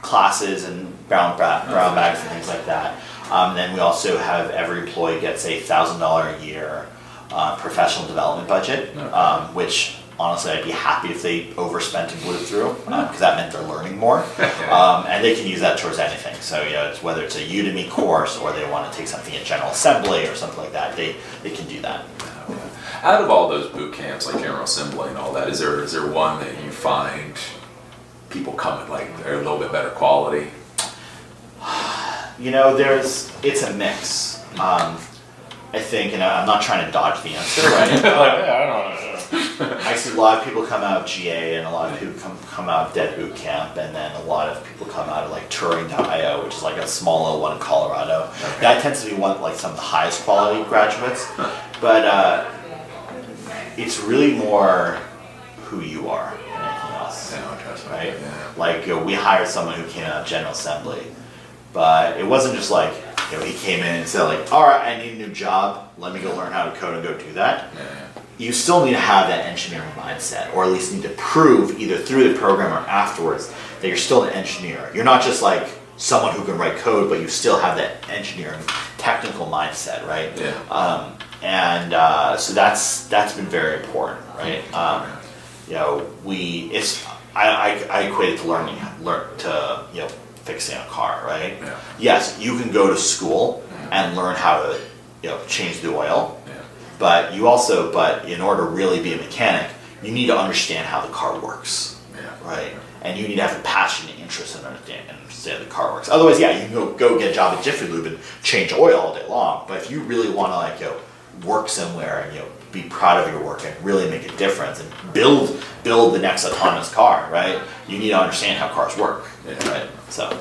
classes and brown bags and things like that. Then we also have every employee gets a $1,000 a year professional development budget, which honestly I'd be happy if they overspent and blew through, because that meant they're learning more. And they can use that towards anything. So it's whether it's a Udemy course or they want to take something in General Assembly or something like that, they can do that. Out of all those boot camps, like General Assembly and all that, is there one that you find people come at like they're a little bit better quality? It's a mix. I think, and I'm not trying to dodge the answer, right? I see a lot of people come out of GA, and a lot of people come out of Dead Boot Camp, and then a lot of people come out of like Turing.io, which is like a small little one in Colorado. Okay. That tends to be some of the highest quality graduates, but it's really more who you are than anything else, right? Yeah. Like we hired someone who came out of General Assembly, but it wasn't just like he came in and said like, all right, I need a new job, let me go learn how to code and go do that. Yeah. You still need to have that engineering mindset, or at least need to prove either through the program or afterwards that you're still an engineer. You're not just like someone who can write code, but you still have that engineering technical mindset, right? Yeah. So that's been very important, right? I equate it to learn to fixing a car, right? Yeah. Yes, you can go to school and learn how to change the oil, but in order to really be a mechanic, you need to understand how the car works, right? And you need to have a passion and interest in understand the car works. Otherwise, you can go get a job at Jiffy Lube and change oil all day long. But if you really want to work somewhere and be proud of your work and really make a difference and build the next autonomous car, right? You need to understand how cars work, right? So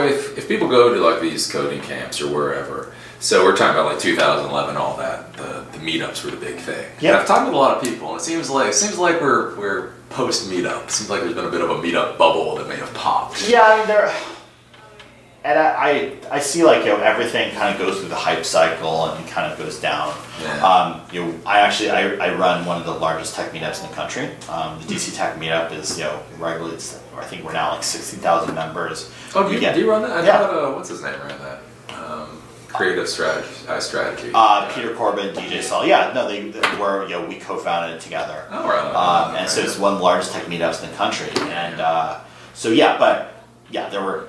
if people go to like these coding camps or wherever, so we're talking about like 2011, all that, the meetups were the big thing. Yeah. And I've talked with a lot of people, and it seems like we're post meetup. It seems like there's been a bit of a meetup bubble that may have popped. Yeah, and I see everything kind of goes through the hype cycle and it kind of goes down. Yeah. I run one of the largest tech meetups in the country. The DC Tech Meetup is regularly. I think we're now like 60,000 members. Oh, do you run that? I thought what's his name ran that? Creative strategy. Peter Corbin, DJ Saul. Yeah, no, we co-founded it together. Oh, right. So it's one of the largest tech meetups in the country, and there were.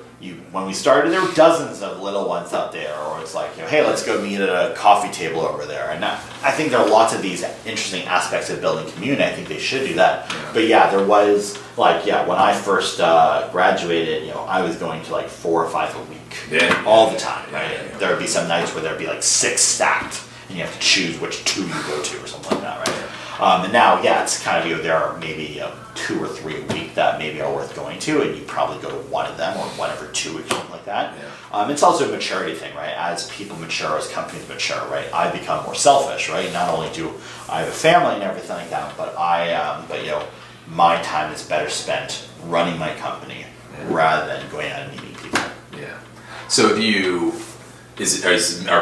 When we started, there were dozens of little ones out there, or it's like, hey, let's go meet at a coffee table over there. And I think there are lots of these interesting aspects of building community. I think they should do that. Yeah. But there was when I first graduated, I was going to 4 or 5 a week, all the time, right? Yeah. There would be some nights where there'd be 6 stacked, and you have to choose which 2 you go to or something like that, right? And now, yeah, it's kind of, there are maybe 2 or 3 a week that maybe are worth going to, and you probably go to one of them or one every 2 weeks, something like that. Yeah. It's also a maturity thing, right? As people mature, as companies mature, right? I become more selfish, right? Not only do I have a family and everything like that, but my time is better spent running my company rather than going out and meeting people. Yeah. So are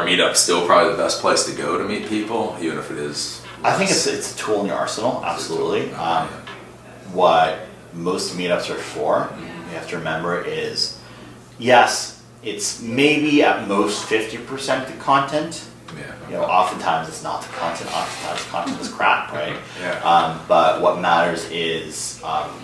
meetups still probably the best place to go to meet people, even if it is? I think it's a tool in your arsenal, absolutely. What most meetups are for, you have to remember, is yes, it's maybe at most 50% the content. Yeah. Oftentimes it's not the content. Oftentimes content is crap, right? Yeah. But what matters is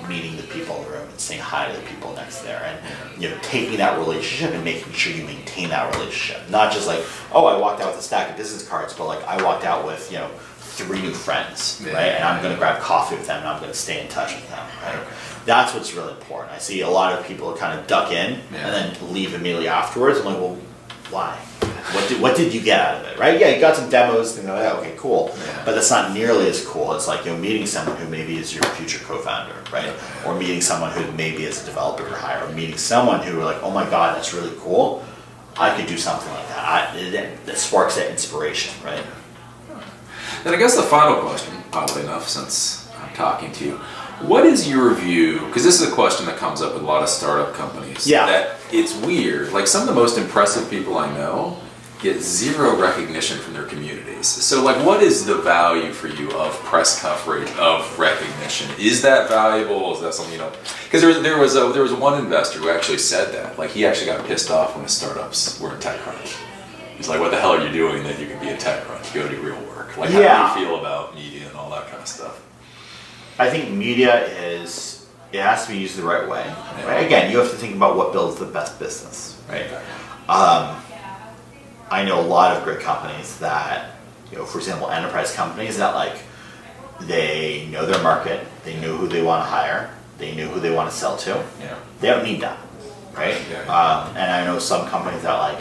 meeting the people in the room and saying hi to the people next there, and taking that relationship and making sure you maintain that relationship. Not just like, oh, I walked out with a stack of business cards, but like I walked out with 3 new friends, right? And I'm going to grab coffee with them, and I'm going to stay in touch with them, right? Okay. That's what's really important. I see a lot of people kind of duck in and then leave immediately afterwards. I'm like, well, why? What did you get out of it, right? Yeah, you got some demos, and okay, cool. Yeah. But that's not nearly as cool as like meeting someone who maybe is your future co-founder, right? Or meeting someone who maybe is a developer or hire, or meeting someone who like, oh my God, that's really cool. I could do something like that. That sparks that inspiration, right? Then I guess the final question, oddly enough, since I'm talking to you, what is your view, because this is a question that comes up with a lot of startup companies, that it's weird, like some of the most impressive people I know get zero recognition from their communities. So like what is the value for you of press coverage, of recognition? Is that valuable? Is that something because there was one investor who actually said that, like he actually got pissed off when his startups were in TechCrunch. He's like, what the hell are you doing that you can be in TechCrunch? Go do real work. Like how do you feel about media and all that kind of stuff? I think media it has to be used the right way. Right? Again, you have to think about what builds the best business, right? I know a lot of great companies that, for example, enterprise companies that like, they know their market, they know who they want to hire, they know who they want to sell to. Yeah. They don't need that, right? And I know some companies that like,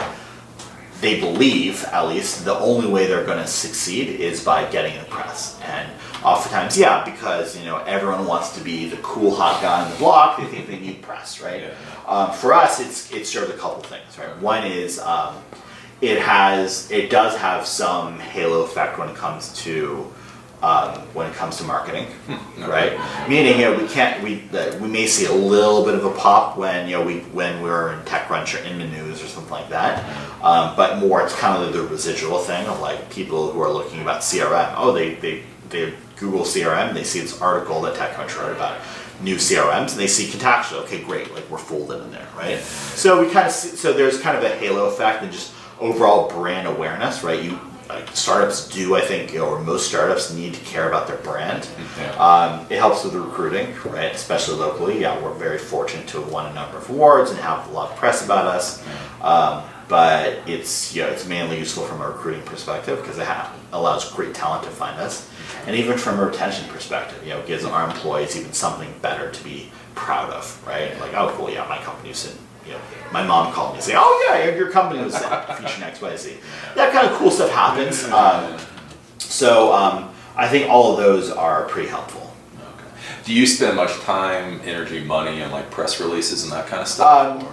they believe, at least, the only way they're going to succeed is by getting in the press. And oftentimes, because everyone wants to be the cool hot guy on the block, they think they need press, right? Yeah. For us, it serves a couple things, right? One is it does have some halo effect when it comes to marketing, right? Meaning, we may see a little bit of a pop when we're in TechCrunch or in the news or something like that, but more it's kind of the residual thing of like people who are looking about CRM. Oh, they Google CRM, they see this article that TechCrunch wrote about new CRMs, and they see Contactually. Okay, great, like we're folded in there, right? So we kind of so there's kind of a halo effect and just overall brand awareness, right? Startups do, I think, or most startups need to care about their brand. It helps with the recruiting, right? Especially locally. Yeah, we're very fortunate to have won a number of awards and have a lot of press about us. But it's mainly useful from a recruiting perspective because it allows great talent to find us, and even from a retention perspective, it gives our employees even something better to be proud of, right? Like, oh, cool, yeah, my company's in. My mom called me and said, "Oh yeah, your company was featuring XYZ." That kind of cool stuff happens. So I think all of those are pretty helpful. Okay. Do you spend much time, energy, money on like press releases and that kind of stuff?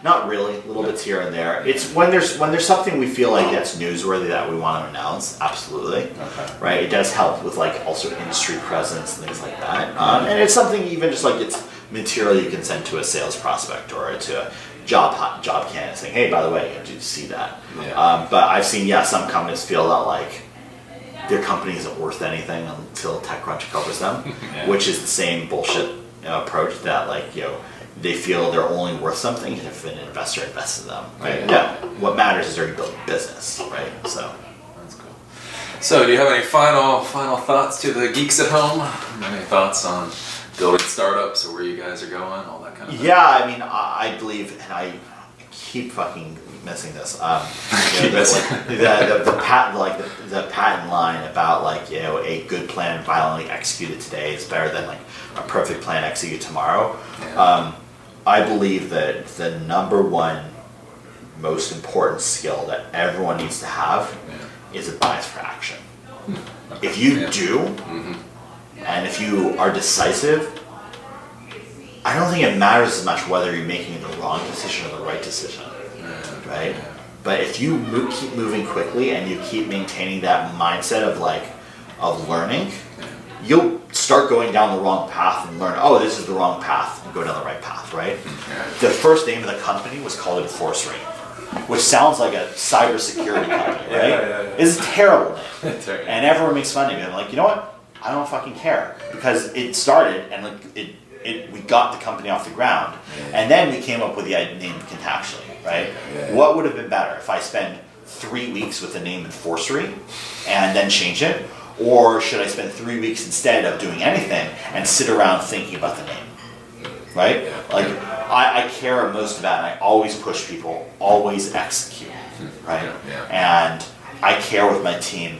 Not really. Little bits here and there. It's when there's something we feel like that's newsworthy that we want to announce. Absolutely. Okay. Right. It does help with like also industry presence and things like that. And it's something even just like it's material you can send to a sales prospect or to a job candidate saying, hey, by the way, did you see that? Yeah. But I've seen, some companies feel that like their company isn't worth anything until TechCrunch covers them, which is the same bullshit approach that like, they feel they're only worth something if an investor invests in them. Right? No, what matters is are you building business, right? So that's cool. So do you have any final thoughts to the geeks at home? Any thoughts on building startups or where you guys are going, all that kind of thing? Yeah, I mean, I believe, and I keep fucking missing this. The patent line about like a good plan violently executed today is better than like a perfect plan executed tomorrow. Yeah. I believe that the number one most important skill that everyone needs to have is a bias for action. Okay. If you do, and if you are decisive, I don't think it matters as much whether you're making the wrong decision or the right decision, right? But if you keep moving quickly and you keep maintaining that mindset of learning, you'll start going down the wrong path and learn, oh, this is the wrong path, and go down the right path, right? The first name of the company was called Enforcery, which sounds like a cybersecurity company, right? It's a terrible name. And everyone makes fun of me. I'm like, you know what? I don't fucking care. Because it started and we got the company off the ground. And then we came up with the name Contactually, right? What would have been better if I spend 3 weeks with the name Enforcery and then change it? Or should I spend 3 weeks instead of doing anything and sit around thinking about the name? Right? Like, I care most about it. I always push people, always execute, right? And I care with my team,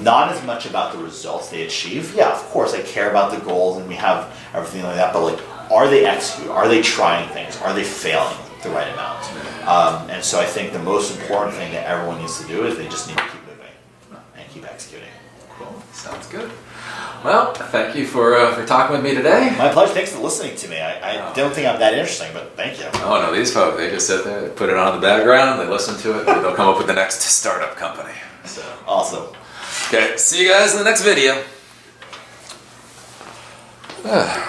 not as much about the results they achieve. Yeah, of course, I care about the goals and we have everything like that, but like, are they executing? Are they trying things? Are they failing the right amount? And so I think the most important thing that everyone needs to do is they just need to keep moving and keep executing. Cool. Sounds good. Well, thank you for talking with me today. My pleasure. Thanks for listening to me. I don't think I'm that interesting, but thank you. Oh no, these folks, they just sit there, they put it on in the background, they listen to it, and they'll come up with the next startup company. So Awesome. okay, see you guys in the next video.